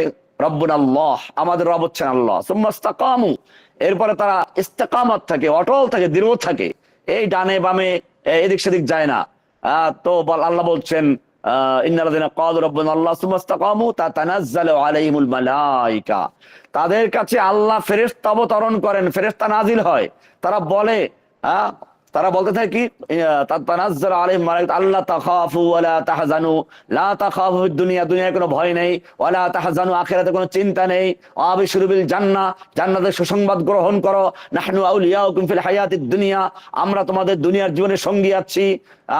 রব্বুনাল্লাহ, আমাদের রব হচ্ছেন আল্লাহ, সুম্মা ইসতাকামু, এরপরে তারা ইস্তিকামাত থাকে, অটল থাকে, দৃঢ় থাকে, এই ডানে বামে এদিক সেদিক যায় না। তো আল্লাহ বলছেন ইন্নাল্লাযীনা ক্বালু রাব্বুনাল্লাহ সুম্মা ইসতাকামু তাতানাজ্জালু আলাইহিমুল মালায়েকা, তাদের কাছে আল্লাহ ফেরেশতা অবতরণ করেন, ফেরেশতা নাজিল হয়। তারা বলে, তারা বলতে থাকে কি, তাতানাজ্জালু আলাইহিম মালায়েকা আল্লা তাখাফু ওয়া লা তাহজানু, লা তাখাফু ফিদ দুনিয়া, দুনিয়ায় কোনো ভয় নেই, ওয়া লা তাহজানু, আখিরাতে কোনো চিন্তা নেই, আবিশিরু বিল জান্নাহ, জান্নাতের সুসংবাদ গ্রহণ করো, নাহনু আউলিয়াউকুম ফিল হায়াতিদ দুনিয়া, আমরা তোমাদের দুনিয়ার জীবনে সঙ্গী আছি,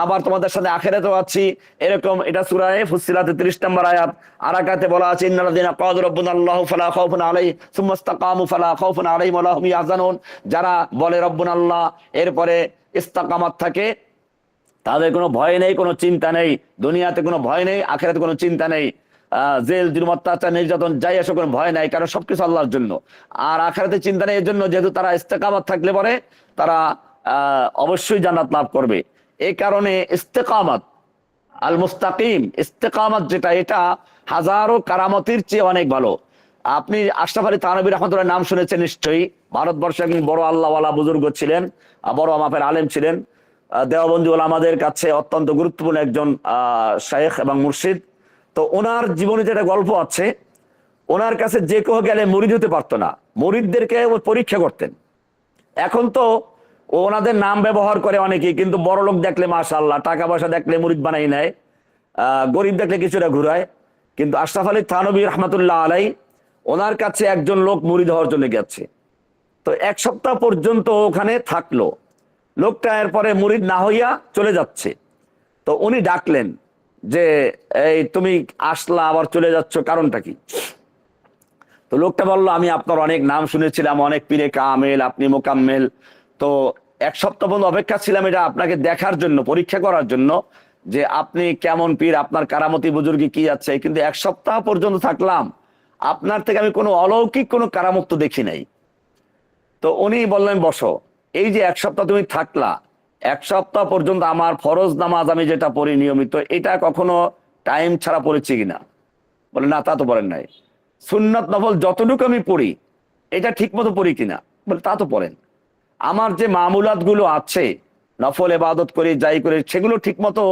আবার তোমাদের সাথে আখিরাতেও আছি। এরকম এটা সূরা ফুসসিলাতের 30 নম্বর আয়াত। আর আয়াতে বলা আছে ইন্নাল্লাযীনা ক্বালু রাব্বুনাল্লাহু ফালা খাউফুন আলাইহিম সুম্মা ইসতাকামু ফালা খাউফুন আলাইহিম ওয়া লা হুম ইয়াহজানুন, যারা বলে রব্বুনাল্লাহ এরপরে ইস্তিকামাত থাকে, তাদের কোনো ভয় নেই, কোনো চিন্তা নেই, দুনিয়াতে কোনো ভয় নেই, আখিরাতে কোনো চিন্তা নেই, জেল জুলুম অত্যাচার নির্যাতন যাই আসে কোনো ভয় নাই, কারণ সবকিছু আল্লাহর জন্য। আর আখিরাতে চিন্তা নেই, এর জন্য যেহেতু তারা ইস্তিকামাত থাকলে পরে তারা অবশ্যই জান্নাত লাভ করবে। এই কারণে ইস্তিকামাত আল মুস্তাকিম, ইস্তেকামত যেটা, এটা হাজারো কারামতির চেয়ে অনেক ভালো। আপনি আশরাফ আলী থানভী রহমতুল্লাহ নাম শুনেছেন নিশ্চয়ই। ভারতবর্ষে একজন বড় আল্লাহওয়ালা বুজুর্গ ছিলেন, বড় মাপের আলেম ছিলেন, দেওবন্দি ওলামাদের কাছে অত্যন্ত গুরুত্বপূর্ণ একজন শায়েখ এবং মুর্শিদ। তো ওনার জীবনে যেটা গল্প আছে, ওনার কাছে যে কেউ গেলে মুরিদ হতে পারতো না, মুরিদদেরকে পরীক্ষা করতেন। এখন তো ওনাদের নাম ব্যবহার করে অনেকেই, কিন্তু বড় লোক দেখলে মাশাআল্লাহ, টাকা পয়সা দেখলে মুরিদ বানাই নেয়, গরিব দেখলে কিছুটা ঘুরায়। কিন্তু আশরাফ আলী থানভী রহমতুল্লাহ আলাই, ওনার কাছে একজন লোক মুরিদ হওয়ার জন্য গেছে। তো এক সপ্তাহ পর্যন্ত ওখানে থাকলো লোকটা, এরপরে মুরিদ না হইয়া চলে যাচ্ছে। তো উনি ডাকলেন যে এই তুমি আসলা আবার চলে যাচ্ছ, কারণটা কি? তো লোকটা বললো, আমি আপনার অনেক নাম শুনেছিলাম, অনেক পীরে কামেল, আপনি মোকাম্মেল। তো এক সপ্তাহ পর্যন্ত অপেক্ষা ছিলাম এটা আপনাকে দেখার জন্য, পরীক্ষা করার জন্য যে আপনি কেমন পীর, আপনার কারামতি বুজুর্গি কি আছে। কিন্তু এক সপ্তাহ পর্যন্ত থাকলাম, আপনার থেকে আমি কোনো অলৌকিক কোনো কারামত তো দেখি নাই। তো উনি বললেন, বসো। এই যে এক সপ্তাহ তুমি থাকলা, এক সপ্তাহ পর্যন্ত আমার ফরজ নামাজ আমি যেটা পড়ি নিয়মিত, এটা কখনো টাইম ছাড়া পড়েছি কিনা? বলে, না তা তো পড়েন নাই। সুন্নাত নফল যতটুকু আমি পড়ি, এটা ঠিক মতো পড়ি কিনা? বলে, তা তো পড়েন। আমার যে মামুলাত গুলো আছে, নফল ইবাদত করি, যাই করি, সেগুলো ঠিক মতো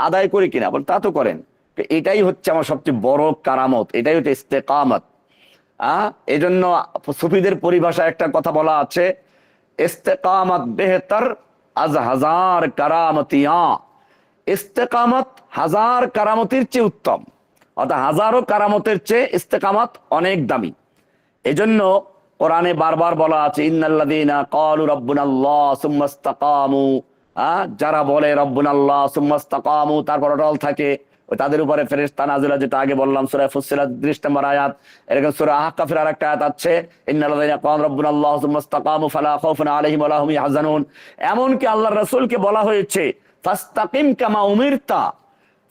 আদায় করি কিনা? বলে, তা তো করেন। তো এটাই হচ্ছে আমার সবচেয়ে বড় কারামত, এটাই হচ্ছে ইস্তেকামত। এই জন্য সুফিদের পরিভাষায় একটা কথা বলা আছে, ইস্তেকামত বেহতর আজ হাজার কারামতিয়া। ইস্তেকামত হাজার কারামতির চেয়ে উত্তম, অর্থাৎ হাজারো কারামতের চেয়ে ইস্তেকামত অনেক দামি। এজন্য কোরআনে বারবার বলা আছে, ইন্নাল্লাযীনা ক্বালু রাব্বুনাল্লাহ সুম্মা ইসতাকামু, যারা বলে রব্বুনাল্লাহ সুম্মা ইসতাকামু, তারপর অটল থাকে, তাদের উপরে ফেরেশতা নাযিল, যেটা আগে বললাম সূরা ফুসসিলাত ৩০ নম্বর আয়াত। এরকম সূরা আহকাফের আরেকটা আয়াত আছে, ইন্নাল্লাযীনা ক্বালু রাব্বুনাল্লাহ সুম্মা ইসতাকামু ফালা খাউফুন আলাইহিম ওয়া লা হুম ইয়াহজানুন। এমনকি আল্লাহর রাসূলকে বলা হয়েছে, ফাস্তাকিম কামা উমিরতা,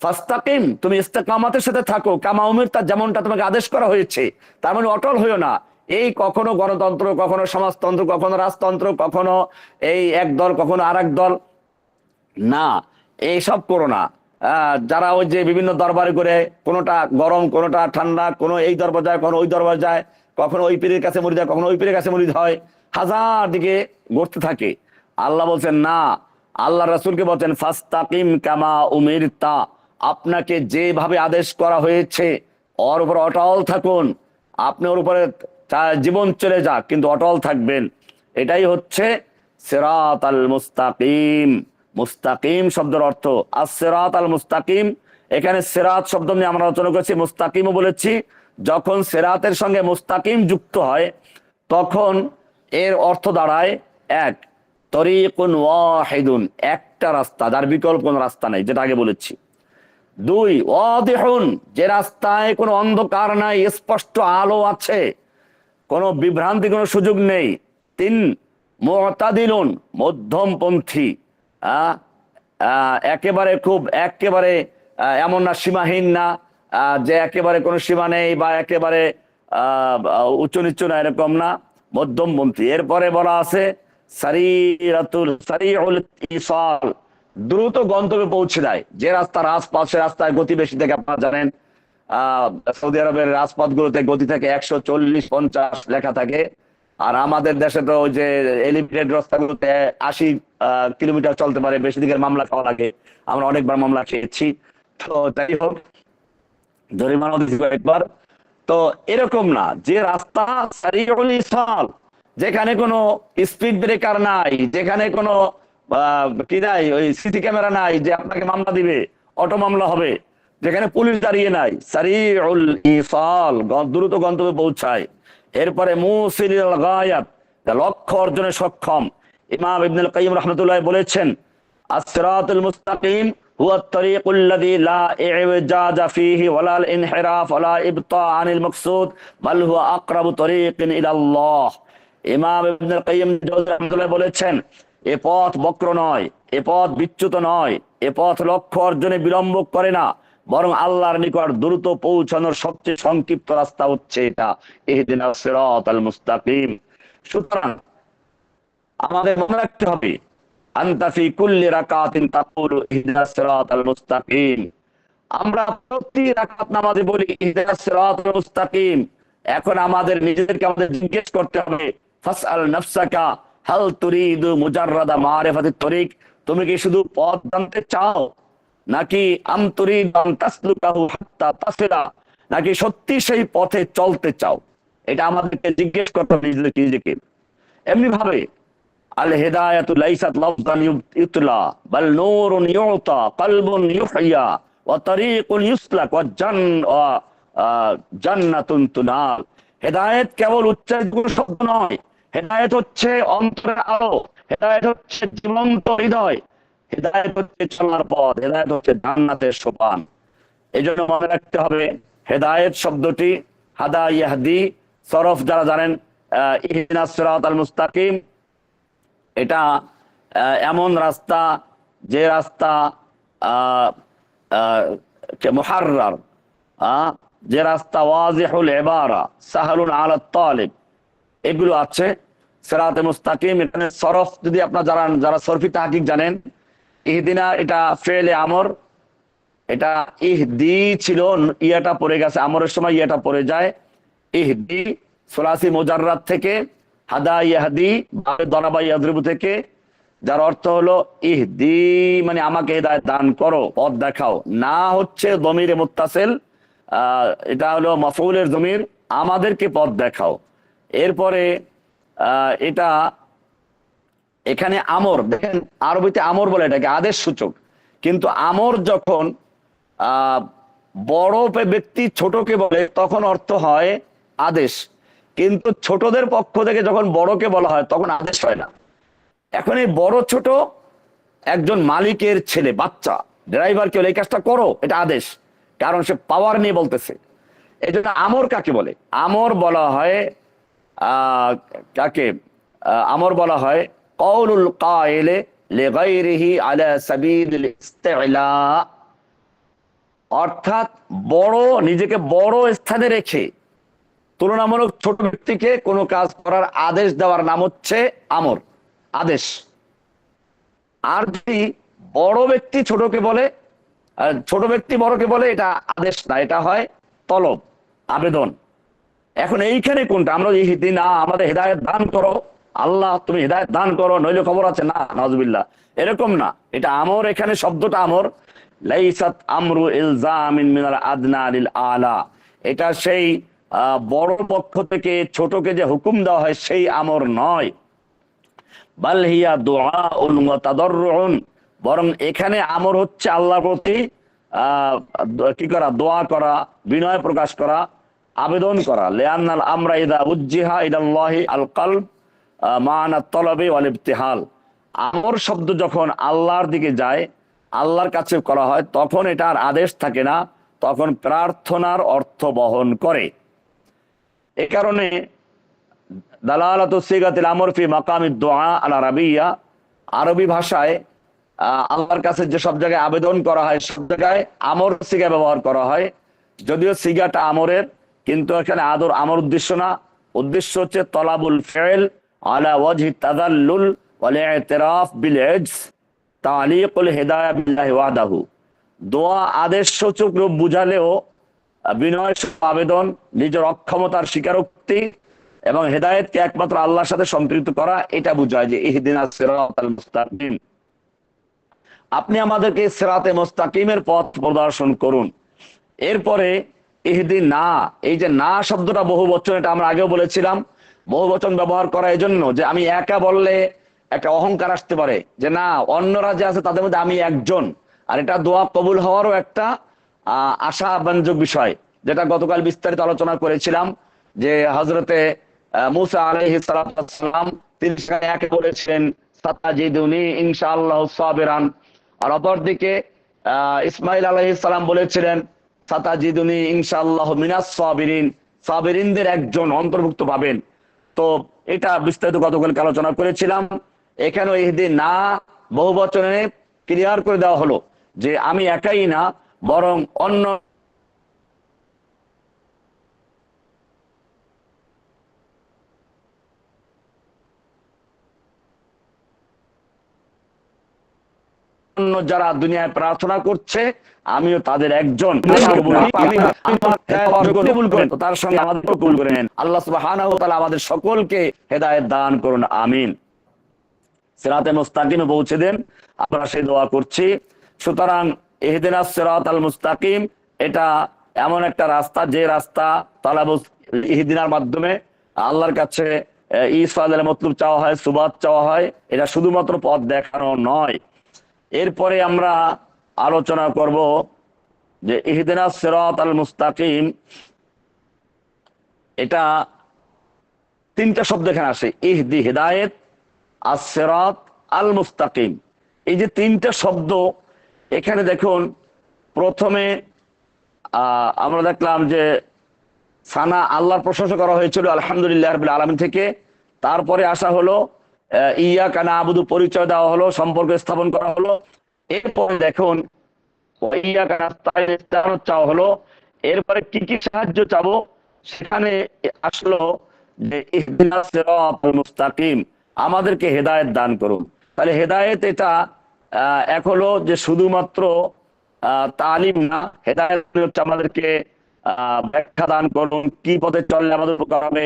ফাস্তাকিম, তুমি ইস্তেকামতের সাথে থাকো, কামা উমিরতা, যেমনটা তোমাকে আদেশ করা হয়েছে। তার মানে অটল হইও না। এই কখনো গণতন্ত্র, কখনো সমাজতন্ত্র, কখনো রাজতন্ত্র, কখনো এই এক দল, কখনো আর এক দল, না, এইসব করো না। যারা ওই যে বিভিন্ন দরবারে করে, কোনোটা গরম, কোনোটা ঠান্ডা, কোনো এই দরবার যায়, কখনো ওই দরবার যায়, কখনো ওই পীরের কাছে মুরিদ হয়, কখনো ওই পীরের কাছে মুরিদ হয়, হাজার দিকে ঘুরতে থাকে। আল্লাহ বলছেন না, আল্লাহ রাসূলকে বলছেন, ফাস্তাকিম কামা উমিরতা, আপনাকে যেভাবে আদেশ করা হয়েছে ওর উপর অটল থাকুন। আপনি ওর উপরে জীবন চলে যাক, কিন্তু অটল থাকবেন। এটাই হচ্ছে সিরাত আল মুস্তাকিম। মুস্তাকিম শব্দের অর্থ আস-সিরাত আল মুস্তাকিম। এখানে সিরাত শব্দ নিয়ে আমরা আলোচনা করেছি, মুস্তাকিমও বলেছি। যখন সিরাতের সঙ্গে মুস্তাকিম যুক্ত হয়, তখন এর অর্থ দাঁড়ায় এক, তরিকুন ওয়াহিদুন, একটা রাস্তা, যার বিকল্প কোনো রাস্তা নাই, যেটা আগে বলেছি। দুই, ওয়াদিহুন, যে রাস্তায় কোনো অন্ধকার নাই, স্পষ্ট আলো আছে, কোনো বিভ্রান্তি, কোনো সুযোগ নেই। তিন, মুতাদিলুন, মধ্যমপন্থী, একেবারে খুব একেবারে এমন না, সীমাহীন না, যে একেবারে কোনো সীমা নেই, বা একেবারে উচ্চ নিচ্চ না, এরকম না, মধ্যমপন্থী। এরপরে বলা আছে সারিউল ইসাল, দ্রুত গন্তব্যে পৌঁছে দেয়। যে রাস্তা রাজপথ, সে রাস্তায় গতি বেশি থেকে আপনারা জানেন। সৌদি আরবের রাজপথ গুলোতে গতি থাকে 140-150 লেখা থাকে। আর আমাদের দেশে তো ওই যে এলিভেটেড রাস্তাগুলোতে 80 কিলোমিটার চলতে পারে, বেশি দিকের মামলা খাওয়া লাগে। আমরা অনেকবার মামলা খেয়েছি। তো তাই হোক, জরিমানা দিয়েছি কয়েকবার। তো এরকম না, যে রাস্তা সারিউল ইসাল, যেখানে কোনো স্পিড ব্রেকার নাই, যেখানে কোনো কি নাই, ওই সিসি ক্যামেরা নাই যে আপনাকে মামলা দিবে, অটো মামলা হবে, যেখানে পুলিশ দাঁড়িয়ে নাই, সারিউল ইসাল, দ্রুত গন্তব্যে পৌঁছায়। এরপরে মুসিলুল গায়াত, লক্ষ্য অর্জনে সক্ষম। ইমাম ইবনুল কাইয়্যিম রাহমাতুল্লাহ বলেছেন, আস-সিরাতুল মুস্তাকিম হুয়া আত-তরিকুল্লাযী লা ই'ওয়াজাজা ফীহি ওয়ালা ইনহিরাফ ওয়ালা ইবতা আনিল মাকসুদ বাল হুয়া আকরাবু তরিকিন ইলাল্লাহ। ইমাম ইবনুল কাইয়্যিম রাহমাতুল্লাহ বলেছেন, এ পথ বক্র নয়, এ পথ বিচ্যুত নয়, এ পথ লক্ষ্য অর্জনে বিলম্ব করে না, বরং আল্লাহর নিকট দ্রুত পৌঁছানোর সবচেয়ে সংক্ষিপ্ত রাস্তা হচ্ছে এটা, ইহদিনাস সিরাতাল মুস্তাকিম। সুতরাং আমাদের মনে রাখতে হবে, আনতা ফি কুল্লি রাকাতিন তাকুলু ইহদিনাস সিরাতাল মুস্তাকিম। আমরা প্রতি রাকাত নামাজে বলি ইহদিনাস সিরাতাল মুস্তাকিম। এখন আমাদের নিজেদেরকে আমাদের জিজ্ঞেস করতে হবে, ফাসআল নাফসাকা হাল তুরিদু মুজাররাদা মারিফাতিত তরিক, তুমি কি শুধু পথ জানতে চাও, নাকি আম তুরিদু আন তাসলুকাহু হাত্তা তাসিলা, নাকি সত্যি সেই পথে চলতে চাও? এটা আমাদেরকে জিজ্ঞেস করতে হবে নিজেকে। এমনি ভাবে আল হেদায়াতু লাইসাত লাফযান ইউতলা বাল নূরুন ইউতা কলবুন ইউহইয়া ওয়া তারিকুন ইউসলাক ওয়া জান্নাতুন তুনাল। হেদায়েত কেবল উচ্চারিত শব্দ নয়, হেদায়েত হচ্ছে অন্তরের আলো, হেদায়েত হচ্ছে জীবন্ত হৃদয়, হেদায়েত হচ্ছে চলার পথ, হেদায়েত হচ্ছে জান্নাতের সোপান। এই জন্য মনে রাখতে হবে হেদায়েত শব্দটি হাদা ইয়াহদি সরফ যারা জানেন, ইহদিনাস সিরাতাল মুস্তাকিম, এটা এমন রাস্তা যে রাস্তা মুহাররার, যে রাস্তা ওয়াজিহুল ইবারা সাহলুন আলা তালিব, এগুলো আছে সিরাতে মুস্তাকিম। এখানে সরফ যদি আপনারা যারা সরফি তাহকিক জানেন, ইহদিনা এটা ফেলে আমর, এটা ইহদি ছিল, ইয়াটা পড়ে গেছে, আমরের সময় ইয়াটা পড়ে যায়। ইহদি সুলাসি মুজাররাদ থেকে, হাদা ইয়াহদি দরাবা ইয়াদরিবু থেকে, যার অর্থ হলো ইহদি মানে আমাকে হেদায়েত দান করো, পথ দেখাও। না হচ্ছে দমিরে মুত্তাসিল, এটা হলো মাফউলের জমির, আমাদেরকে পথ দেখাও। এরপরে এটা এখানে আমর, দেখেন আরবিতে আমর বলে এটাকে আদেশ সূচক, কিন্তু আমর যখন আহ বড় ব্যক্তি ছোটকে বলে তখন অর্থ হয় আদেশ, কিন্তু ছোটদের পক্ষ থেকে যখন বড়কে বলা হয় তখন আদেশ হয় না। এখন এই বড় ছোট একজন মালিকের ছেলে, বাচ্চা, ড্রাইভারকে বলে এই কাজটা করো, এটা আদেশ, কারণ সে পাওয়ার নিয়ে বলতেছে। এই জন্য আমর কাকে বলে? আমর বলা হয় কাকে আমর বলা হয় কওলুল কাইলে লিগাইরিহি আলা সাবিলিল ইস্তিলা, অর্থাৎ বড়, নিজেকে বড় স্থানে রেখে তুলনামূলক ছোট ব্যক্তিকে কোনো কাজ করার আদেশ দেওয়ার নাম হচ্ছে আমর, আদেশ। আর যদি বড় ব্যক্তি ছোটকে বলে, ছোট ব্যক্তি বড়কে বলে, এটা আদেশ না, এটা হয় তলব, আবেদন। এখন এইখানে কোনটা? আমরা না আমাদের হেদায়েত দান করো, আল্লাহ তুমি হেদায়েত দান করো নইলে খবর আছে, না নাউজুবিল্লাহ, এরকম না। এটা আমর, এখানে শব্দটা আমর, লাইসাত আমরু ইলজামিন মিনাল আদনা লিল আলা, এটা সেই বড় পক্ষ থেকে ছোটকে যে হুকুম দেওয়া হয় সেই আমর নয়। বাল হিয়া দুআউন ওয়া তাদাররুন, বরং এখানে আমর হচ্ছে আল্লাহর প্রতি কি করা, দোয়া করা, বিনয় প্রকাশ করা, আবেদন করা। লিআন্নাল আমরা ইযা উজ্জিহা ইলাল্লাহি আল কলব মা'না তলবি ওয়াল ইবতিহাল, আমর শব্দ যখন আল্লাহর দিকে যায়, আল্লাহর কাছে করা হয়, তখন এটার আদেশ থাকে না, তখন প্রার্থনার অর্থ বহন করে। এ কারণে দালালাতু সিগাতিল আমর ফি মাকামিদ দুআ আল আরাবিয়্যা, আরবি ভাষায় আল্লাহর কাছে যে সব জায়গায় আবেদন করা হয় সব জায়গায় আমর সিগা ব্যবহার করা হয়। যদিও সিগাটা আমরের, কিন্তু এখানে আমর উদ্দেশ্য না, উদ্দেশ্য হচ্ছে তলাবুল ফিল আলা ওয়াজহি তাযাল্লুল ওয়াল ইতিরাফ বিল ইজজ তালিকুল হিদায়াহ বিল্লাহি ওয়াহদাহু। দোয়া আদেশ সূচক রূপ বুঝালেও বিনয় আবেদন, নিজের অক্ষমতার স্বীকারোক্তি এবং হেদায়েতকে একমাত্র আল্লাহর সাথে সম্পৃক্ত করা, এটা বোঝায় যে ইহদিনাস সিরাতাল মুস্তাকিম, আপনি আমাদেরকে সিরাতে মুস্তাকিমের পথ প্রদর্শন করুন। এরপরে ইহদিনা, এই যে না শব্দটা বহু বচন, এটা আমরা আগেও বলেছিলাম, বহু বচন ব্যবহার করা এই জন্য যে আমি একা বললে একটা অহংকার আসতে পারে, যে না অন্যরা যে আছে তাদের মধ্যে আমি একজন, আর এটা দোয়া কবুল হওয়ারও একটা আশাব্যঞ্জক বিষয়, যেটা গতকাল বিস্তারিত আলোচনা করেছিলাম, যে হযরতে মূসা আলাইহিস সালাম তিনি একে বলেছেন সাতাজিদুনি ইনশাআল্লাহু সাবিরান, আর অপরদিকে ইসমাইল আলাইহিস সালাম বলেছিলেন সাতাজিদুনি ইনশাআল্লাহু মিনাস সাবিরিন, সাবিরিনদের একজন অন্তর্ভুক্ত পাবেন। তো এটা বিস্তারিত গতকালকে আলোচনা করেছিলাম। এখানেও ইহদিন না বহু বচনে ক্লিয়ার করে দেওয়া হলো যে আমি একাই না, বরং অন্য জন্য যারা দুনিয়ায় প্রার্থনা করছে আমিও তাদের একজন। তার সঙ্গে আমাদের কবুল করে নেন। আল্লাহ সুবহানাহু ওয়া তাআলা আমাদের সকলকে হেদায়েত দান করুন, আমিন। সিরাতে মুস্তাকিমে পৌঁছে দেন, আমরা সেই দোয়া করছি। সুতরাং ইহদিনাস সিরাতাল মুস্তাকিম, এটা এমন একটা রাস্তা যে রাস্তা তালাবুস ইহদিনার মাধ্যমে আল্লাহর কাছে ইসফাদের মতলব চাওয়া হয়, সুবাত চাওয়া হয়। এটা শুধুমাত্র পথ দেখানো নয়। এরপরে আমরা আলোচনা করব যে ইহদিনাস সিরাতাল মুস্তাকিম, এটা তিনটা শব্দ এখানে আসে, ইহদি হিদায়েত, as-সিরাত আল মুস্তাকিম। এই যে তিনটা শব্দ এখানে দেখুন, প্রথমে আমরা দেখলাম যে সানা আল্লাহর প্রশংসা করা হয়েছিল আলহামদুলিল্লাহ রাব্বিল আলামিন থেকে। তারপরে আসা হলো ইয়াকা না'বুদু, পরিচয় দেওয়া হলো, সম্পর্ক স্থাপন করা হলো। এরপর দেখুন ইয়াকা নাস্তাইন, ইস্তাআনাত চাওয়া হলো। এরপরে কি কি সাহায্য চাবো সেখানে আসলো যে ইহদিনাস সিরাতাল মুস্তাকিম, আমাদেরকে হেদায়েত দান করুন। তাহলে হেদায়েত এটা এক হলো যে শুধুমাত্র তালিম না, হেদায়েত হচ্ছে আমাদেরকে ব্যাখ্যা দান করুন, কি পথে চললে আমাদের উপকার হবে।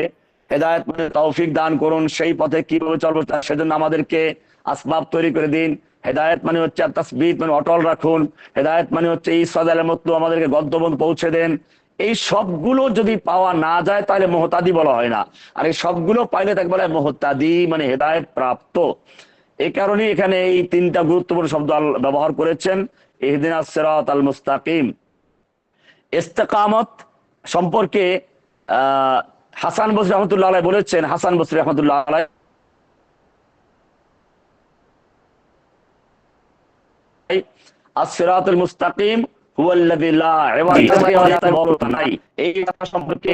হেদায়েত মানে তৌফিক দান করুন, সেই পথে কিভাবে চলবো সেজন্য আমাদেরকে আসবাব তৈরি করে দিন। হেদায়েত মানে হচ্ছে তাসবিত, মানে অটল রাখুন। হেদায়েত মানে হচ্ছে ইসফাদালের মতো আমাদেরকে গন্তব্যে পৌঁছে দেন। এই সবগুলো যদি পাওয়া না যায় তাহলে মুহতাদি বলা হয় না, আর এই সবগুলো পাইলে তাকে বলা হয় মুহতাদি, মানে হেদায়েত প্রাপ্ত। এই কারণে এখানে এই তিনটা গুরুত্বপূর্ণ শব্দ ব্যবহার করেছেন, ইহদিনাস সিরাতাল মুস্তাকিম। ইস্তেকামত সম্পর্কে হাসান বসরি রহমাতুল্লাহ আলাইহি বলেছেন, হাসান বসরি রহমাতুল্লাহ আলাইহি as-সিরাতুল মুস্তাকিম হুয়াল্লাযী লা ইওয়াজা নাই। এই কথা সম্পর্কে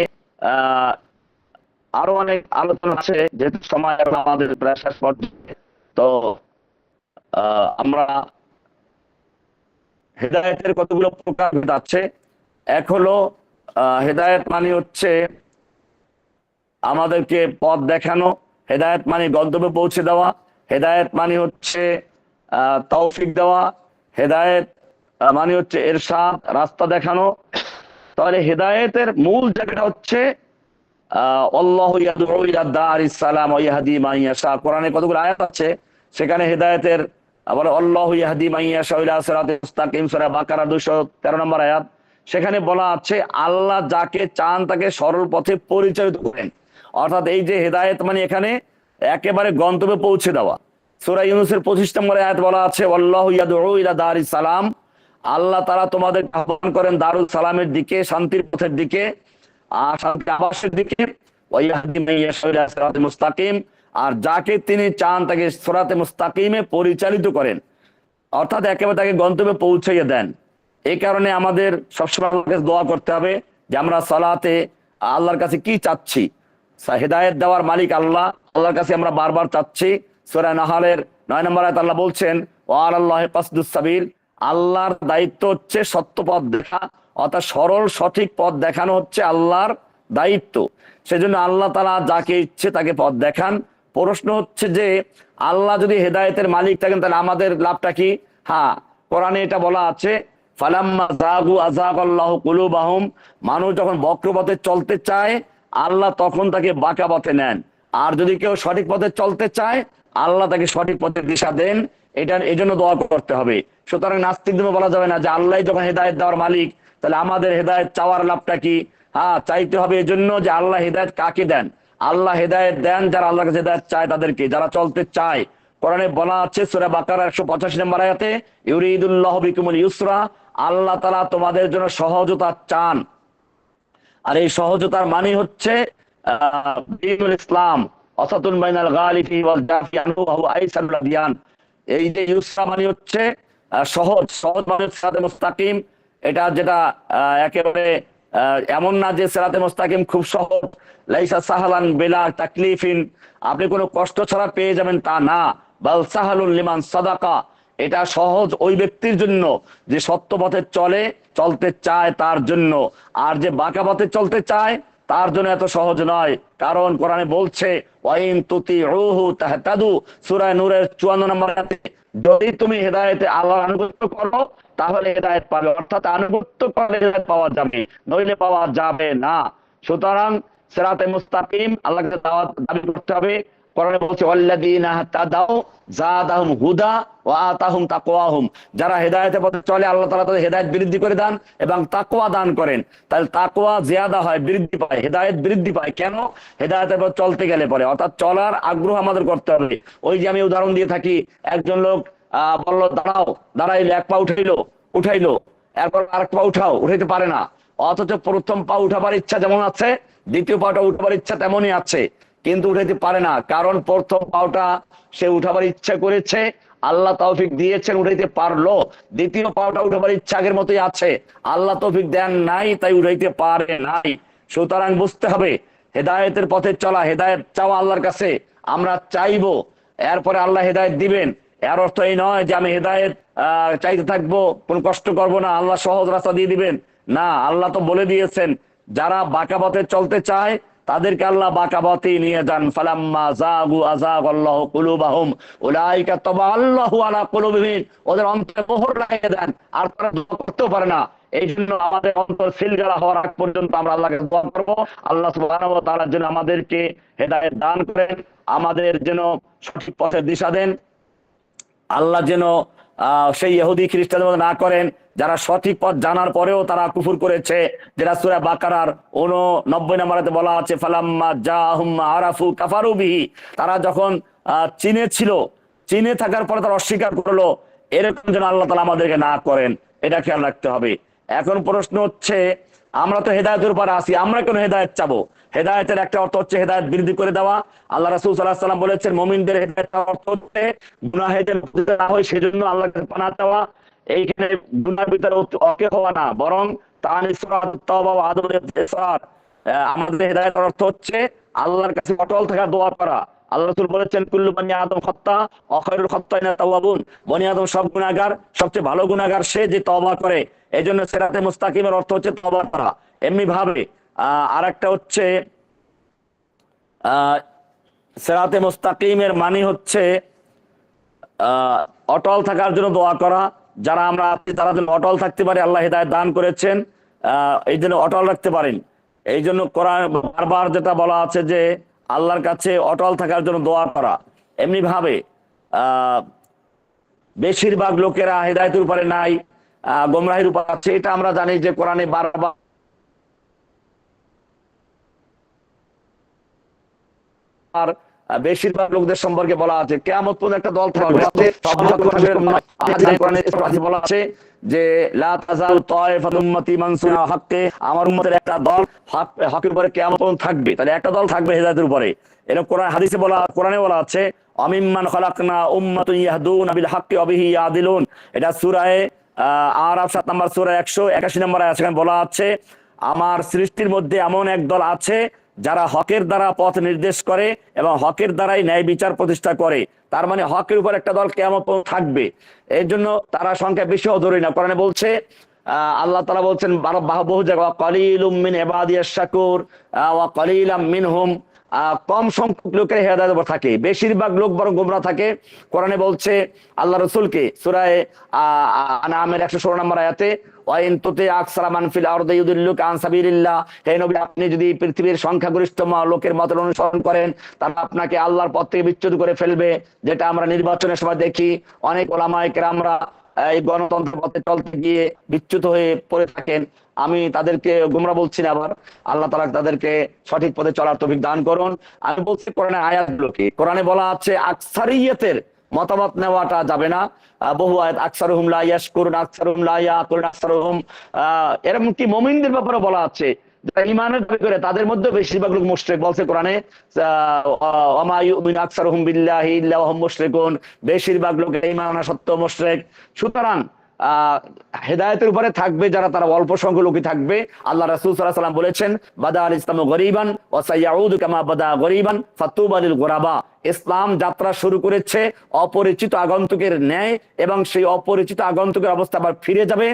আরো অনেক আলোচনা আছে, যেহেতু সময় আমাদের প্রায় শেষ পর্যায়ে। তো আমরা হেদায়েতের কতগুলো প্রকার আছে। এক হলো হেদায়েত মানে হচ্ছে আমাদেরকে পথ দেখানো, হেদায়েত মানে গন্তব্যে পৌঁছে দেওয়া, হেদায়েত মানে হচ্ছে তৌফিক দেওয়া, হেদায়েত মানে হচ্ছে ইরশাদ, রাস্তা দেখানো। তাহলে হেদায়েতের মূল জায়গাটা হচ্ছে আল্লাহু ইয়াদউ ইলা দারিস সালাম ওয়া ইয়াহদি মান ইয়াশা। কোরআনে কতগুলো আয়াত আছে, সেখানে হেদায়েতের বলে আল্লাহু ইয়াহদি মান ইয়াশা ইলা সিরাতিল মুস্তাকিম, সূরা বাকারা 213 নম্বর আয়াত। সেখানে বলা আছে আল্লাহ যাকে চান তাকে সরল পথে পরিচালিত করেন। অর্থাৎ এই যে হেদায়েত মানে এখানে একেবারে গন্তব্যে পৌঁছে দেওয়া। সূরা ইউনূসের 25 নম্বর আয়াত বলা আছে আল্লাহু ইয়াদউ ইলা দারিস সালাম, আল্লাহ তাআলা তোমাদের আহ্বান করেন দারুল সালামের দিকে, শান্তির পথের দিকে, আর শান্তি আবাসের দিকে। ওয়া ইয়াহদি মান ইয়াশা ইলা সিরাতিল মুস্তাকিম, আর যাকে তিনি চান তাকে সিরাতে মুস্তাকিমে পরিচালিত করেন, অর্থাৎ একেবারে তাকে গন্তব্যে পৌঁছাইয়ে দেন। এই কারণে আমাদের সবসময় আল্লাহর কাছে দোয়া করতে হবে যে আমরা সালাতে আল্লাহর কাছে কি চাচ্ছি। হেদায়েত দেওয়ার মালিক আল্লাহ, আল্লাহর কাছে আমরা বারবার চাচ্ছি। সূরা নাহলের 9 নম্বর আয়াতে আল্লাহ বলছেন ওয়া আলাল্লাহি কাসদুস সাবিল, আল্লাহর দায়িত্ব হচ্ছে সত্য পথ দেখা, অর্থাৎ সরল সঠিক পথ দেখানো হচ্ছে আল্লাহর দায়িত্ব। সেজন্য আল্লাহ তাআলা যাকে ইচ্ছে তাকে পথ দেখান। প্রশ্ন হচ্ছে যে আল্লাহ যদি হেদায়েতের মালিক থাকেন তাহলে আমাদের লাভটা কি? হ্যাঁ, কোরআনে এটা বলা আছে ফালাম্মা যাগু আযাগাল্লাহু কুলুবাহুম, মানুষ যখন বক্রপথে চলতে চায় আল্লাহ তখন তাকে বাঁকা পথে নেন। আর যদি কেউ সঠিক পথে চলতে চায় আল্লাহ তাকে সঠিক পথে দিশা দেন। এই জন্য দোয়া করতে হবে। সুতরাং নাস্তিকদের বলা যাবে না যে আল্লাহ যখন হেদায়েত দেওয়ার মালিক তাহলে আমাদের হেদায়েত চাওয়ার লাভটা কি। হ্যাঁ, চাইতে হবে এজন্য যে আল্লাহ হেদায়েত কাকে দেন। আল্লাহ হেদায়েত দেন যারা আল্লাহর কাছে হেদায়েত চায় তাদেরকে, যারা চলতে চায়। কোরআনে বলা আছে সূরা বাকারা 185 নম্বর আয়াতে ইউরিদুল্লাহু বিকুমুল ইউসরা, আল্লাহ তাআলা তোমাদের জন্য সহজতা চান। আর এই সহজতার মানে হচ্ছে দ্বীনুল ইসলাম, অসাতুন বাইনাল গালিফি ওয়াল জাফি আনহু ওয়া হুয়া আইসারুল আদিয়ান। এই যে ইউসরা মানে হচ্ছে সহজ, সহজ মানে সিরাতে মুস্তাকিম। এটা যেটা একেবারে এমন না যে সিরাতে মুস্তাকিম খুব সহজ, লাইসা সাহালান বিলা তাকলিফিন, আপনি কোনো কষ্ট ছাড়া পেয়ে যাবেন তা না। বাল সাহালুন লিমান সাদাকা, এটা সহজ ওই ব্যক্তির জন্য যে সত্য পথে চলতে চায় তার জন্য। আর যে বাঁকা পথে চলতে চায় তার জন্য এত সহজ নয়। কারণ কোরআনে বলছে ওয়াইন তুতিউহু তাহতাদু, সূরা নূরের 54 নম্বর আয়াতে যদি তুমি হেদায়েতে আল্লাহর আনুগত্য করো তাহলে হেদায়েত পাবে, অর্থাৎ আনুগত্য করলে হেদায়েত পাওয়া যাবে, নইলে পাওয়া যাবে না। সুতরাং সিরাতে মুস্তাকিম আল্লাহকে দাওয়াত দাবি করতে হবে। কোরআনে বলছে ওয়াল্লাযীনা তাদাউ যাদাহুম হুদা ওয়া আতাহুম তাকওয়াহুম, যারা হেদায়েতের পথে চলে আল্লাহ তাআলা তাদের হেদায়েত বৃদ্ধি করে দেন এবং তাকওয়া দান করেন। তাহলে তাকওয়া জিয়াদা হয়, বৃদ্ধি পায়, হেদায়েত বৃদ্ধি পায়। কেন? হেদায়েতের পথে চলতে গেলে পরে, অর্থাৎ চলার আগ্রহ আমাদের করতে হবে। ওই যে আমি উদাহরণ দিয়ে থাকি, একজন লোক বললো দাঁড়াও, দাঁড়াইলো, এক পা উঠাইলো, এরপর আরেক পা উঠাইতে পারে না, অথচ প্রথম পা উঠাবার ইচ্ছা যেমন আছে, দ্বিতীয় পাটা উঠাবার ইচ্ছা তেমনই আছে, কিন্তু উঠাইতে পারে না। কারণ প্রথম পাওটা সে উঠাবার ইচ্ছা করেছে, আল্লাহ তৌফিক দিয়েছেন, উঠাইতে পারলো। দ্বিতীয় পাওটা উঠাবার ইচ্ছা আগের মতোই আছে, আল্লাহ তৌফিক দেন নাই, তাই উঠাইতে পারে নাই। সুতরাং বুঝতে হবে হেদায়েতের পথে চলা, হেদায়েত চাওয়া আল্লাহর কাছে, আমরা চাইবো, এরপরে আল্লাহ হেদায়েত দিবেন। এর অর্থ এই নয় যে আমি হেদায়েত চাইতে থাকবো, কোনো কষ্ট করব না, আল্লাহ সহজ রাস্তা দিয়ে দিবেন। না, আল্লাহ তো বলে দিয়েছেন যারা বাঁকা পথে চলতে চায় তাদেরকে আল্লাহ বাঁকা পথে নিয়ে যান। ফালাম্মা যাগু আযাগাল্লাহু কুলুবাহুম উলাইকা তাবাআল্লাহু আলা কুলুবিহিম, ওদের অন্তরে মোহর লাগিয়ে দেন, আর তারা দোয়া করতেও পারে না। এই জন্য আমাদের অন্তর সিলগালা হওয়ার আগ পর্যন্ত আমরা আল্লাহকে দোয়া করবো, আল্লাহ সুবহানাহু ওয়া তাআলা যেন আমাদেরকে হেদায়েত দান করেন, আমাদের যেন সঠিক পথের দিশা দেন। আল্লাহ যেন সেই ইহুদি খ্রিস্টানদের মতো না করেন যারা সঠিক পথ জানার পরেও তারা কুফর করেছে, যেটা সূরা বাকারার 89 নম্বরে বলা আছে ফালাম্মা জাহুম আরাফু কাফারু বিহি, তারা যখন চিনে থাকার পরে তারা অস্বীকার করলো। এরকম যেন আল্লাহ তাআলা আমাদেরকে না করেন, এটা খেয়াল রাখতে হবে। এখন প্রশ্ন হচ্ছে, আমরা তো হেদায়েতের উপর আছি, আমরা কেন হেদায়েত চাবো? হেদায়েতের একটা অর্থ হচ্ছে হেদায়েত বৃদ্ধি করে দেওয়া। আল্লাহ রাসূল সাল্লাল্লাহু আলাইহি ওয়াসাল্লাম বলেছেন মুমিনদের হেদায়েতের অর্থ হচ্ছে গুনাহে যেন না হয় সেজন্য আল্লাহর কাছে পানাহ চাওয়া। এইখানে গুনাহের ভিতরে অকে হওয়া না, বরং তানিসুরাত তাওবা ওয়া আদমুল ইসরার। আমাদের হেদায়েতের অর্থ হচ্ছে আল্লাহর কাছে অটল থাকা, দোয়া করা। আল্লাহ রাসূল বলেছেন কুল্লু বনি আদম খাত্তা ওয়া খায়রুল খাত্তাইনা তাওয়াবুন, বনি আদম সব গুনাহগার, সবচেয়ে ভালো গুনাহগার সে যে তওবা করে। এইজন্য সিরাতে মুস্তাকিমের অর্থ হচ্ছে তওবা করা। এমনি ভাবে আরেকটা হচ্ছে সিরাতে মুস্তাকিমের মানে হচ্ছে অটল থাকার জন্য দোয়া করা। যারা আমরা আছি তারা যেন অটল থাকতে পারে, আল্লাহ হেদায়েত দান করেছেন, এই জন্য অটল রাখতে পারেন। এই জন্য কোরআন বারবার যেটা বলা আছে যে আল্লাহর কাছে অটল থাকার জন্য দোয়া করা। এমনি ভাবে বেশিরভাগ লোকেরা হেদায়েতের উপরে নাই, গোমরাহির উপর আছে, এটা আমরা জানি যে কোরআনে বারবার আর বেশিরভাগ লোকদের সম্পর্কে বলা আছে কিয়ামত পর্যন্ত একটা দল থাকবে, বলা আছে যে লা তাজাল তায়ফাতুম মিনাল মানসুরা হাক্কে, আমার উম্মতের একটা দল হকের উপরে কিয়ামত পর্যন্ত থাকবে। তাহলে একটা দল থাকবে হেদায়েতের উপরে। এরকম কোরআন হাদিসে বলা, কোরআনে বলা আছে আমিম্মান খালাকনা উম্মাতুন ইয়াহদুনা বিল হাক্কি ওয়া বিহি ইয়াদিলুন, এটা সূরা আরাফ 7 নম্বর সূরা 181 নম্বর আয়াত, সেখানে বলা আছে আমার সৃষ্টির মধ্যে এমন এক দল আছে যারা হকের দ্বারা পথ নির্দেশ করে এবং হকের দ্বারাই ন্যায় বিচার প্রতিষ্ঠা করে। তার মানে হকের উপর একটা দল কিয়ামত পর্যন্ত থাকবে। এর জন্য তারা সংখ্যা বেশি ধরে না। কোরআনে বলছে আল্লাহ তাআলা বলছেন বহু জায়গায় কালিলুম মিন ইবাদিয়াশ শাকুর ওয়া কালিলাম মিনহুম, কম সংখ্যক লোকের হেদায়েতের উপর থাকে, বেশিরভাগ লোক বরং গোমরাহ থাকে। কোরআনে বলছে আল্লাহ রাসূলকে সূরা আনামের 116 নম্বর আয়াতে ওয়াইন তুতি আকসারা মান ফিল আরদি ইউদিল্লুকা আন সাবিলিল্লাহ, হে নবী আপনি যদি পৃথিবীর সংখ্যাগরিষ্ঠ লোকের মত অনুসরণ করেন তারা আপনাকে আল্লাহর পথ থেকে বিচ্যুত করে ফেলবে। যেটা আমরা নির্বাচনের সময় দেখি অনেক ওলামায়ে কেরামরা এই গণতন্ত্র পথে চলতে গিয়ে বিচ্যুত হয়ে পড়ে থাকেন। আমি তাদেরকে গোমরা বলছি না, আবার আল্লাহ তাআলা তাদেরকে সঠিক পথে চলার তৌফিক দান করুন। আমি বলছি কোরআনের আয়াতগুলোকে, কোরআনে বলা আছে আকসারিয়তের মতামত নেওয়াটা যাবে না। বহু আয়াত আকসারুহুম লা ইয়াশকুরুন আকসারুহুম লা ইয়াকুলুন আকসারুহুম, এরকম কি মুমিনদের ব্যাপারে বলা আছে যারা ঈমানের দাবি করে তাদের মধ্যে বেশিরভাগ লোক মুশরিক। বলছে কোরআনে ওয়ামা ইউমিনু আকসারুহুম বিল্লাহি ইল্লা ওয়া হুম মুশরিকুন, বেশিরভাগ লোক ঈমান আনা সত্ত্বেও মুশরিক। সুতরাং হেদায়েতের উপরে থাকবে যারা, তারা অল্প সংখ্যক লোকই থাকবে। আল্লাহ রাসূল সাল্লাল্লাহু আলাইহি ওয়াসাল্লাম বলেছেন বাদা আল ইসলামু গরীবান ওয়া সায়াউদু কামা বাদা গরীবান ফাতুবা লিল গুরাবা, ইসলাম যাত্রা শুরু করেছে অপরিচিত আগন্তুকের ন্যায় এবং সেই অপরিচিত আগন্তুকের অবস্থা আবার ফিরে যাবে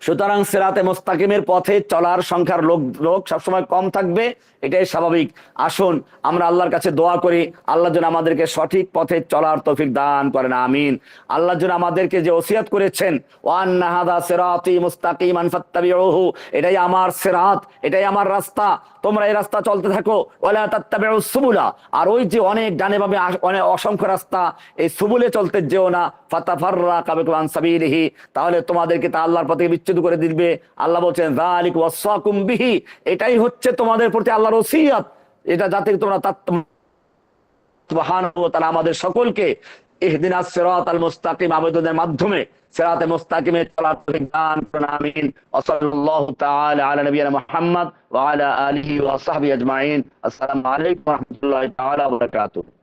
সুতরাং সিরাতে মুস্তাকিমের পথে চলার সংখ্যার লোক সবসময় কম থাকবে, এটাই স্বাভাবিক। আসুন আমরা আল্লাহর কাছে দোয়া করি, আল্লাহ যেন আমাদেরকে সঠিক পথে চলার তৌফিক দান করেন, আমিন। আল্লাহ যেন আমাদেরকে যে ওসিয়াত করেছেন, ওয়ান্না হাদা সিরাতি মুস্তাকিমান ফাত্তাবিউহু, এটাই আমার সিরাত, এটাই আমার রাস্তা, তোমরা এই রাস্তা চলতে থাকো। ওয়ালা তাত্তাবিউস সুবুলা, আর ওই যে অনেক ডানে বামে অনেক অসংখ্য রাস্তা, এই সুবুলে চলতে যেও না। ফাতাফাররাকা বিকুম আন সাবিলিহি, তাহলে তোমাদেরকে তা আল্লাহর পথে বিচ্যুত করে দিবে। আল্লাহ বলছেন যালিক ওয়াসাকুম বিহি, এটাই হচ্ছে তোমাদের প্রতি আল্লাহর ওসিয়ত, এটা যাতে তোমরা সুবহানাহু ওয়া তাআলা আমাদের সকলকে ইহদিনাস সিরাতাল মুস্তাকিম আবেদনের মাধ্যমে সিরাতে মুস্তাকিমে চলার তৌফিক দান করুন, আমিন। ওয়া সাল্লাল্লাহু তাআলা আলা নবিয়িনা মুহাম্মদ ওয়া আলা আলিহি ওয়া সাহবিহি আজমাইন। আসসালামু আলাইকুম ওয়া রাহমাতুল্লাহি তাআলা ওয়া বারাকাতুহু।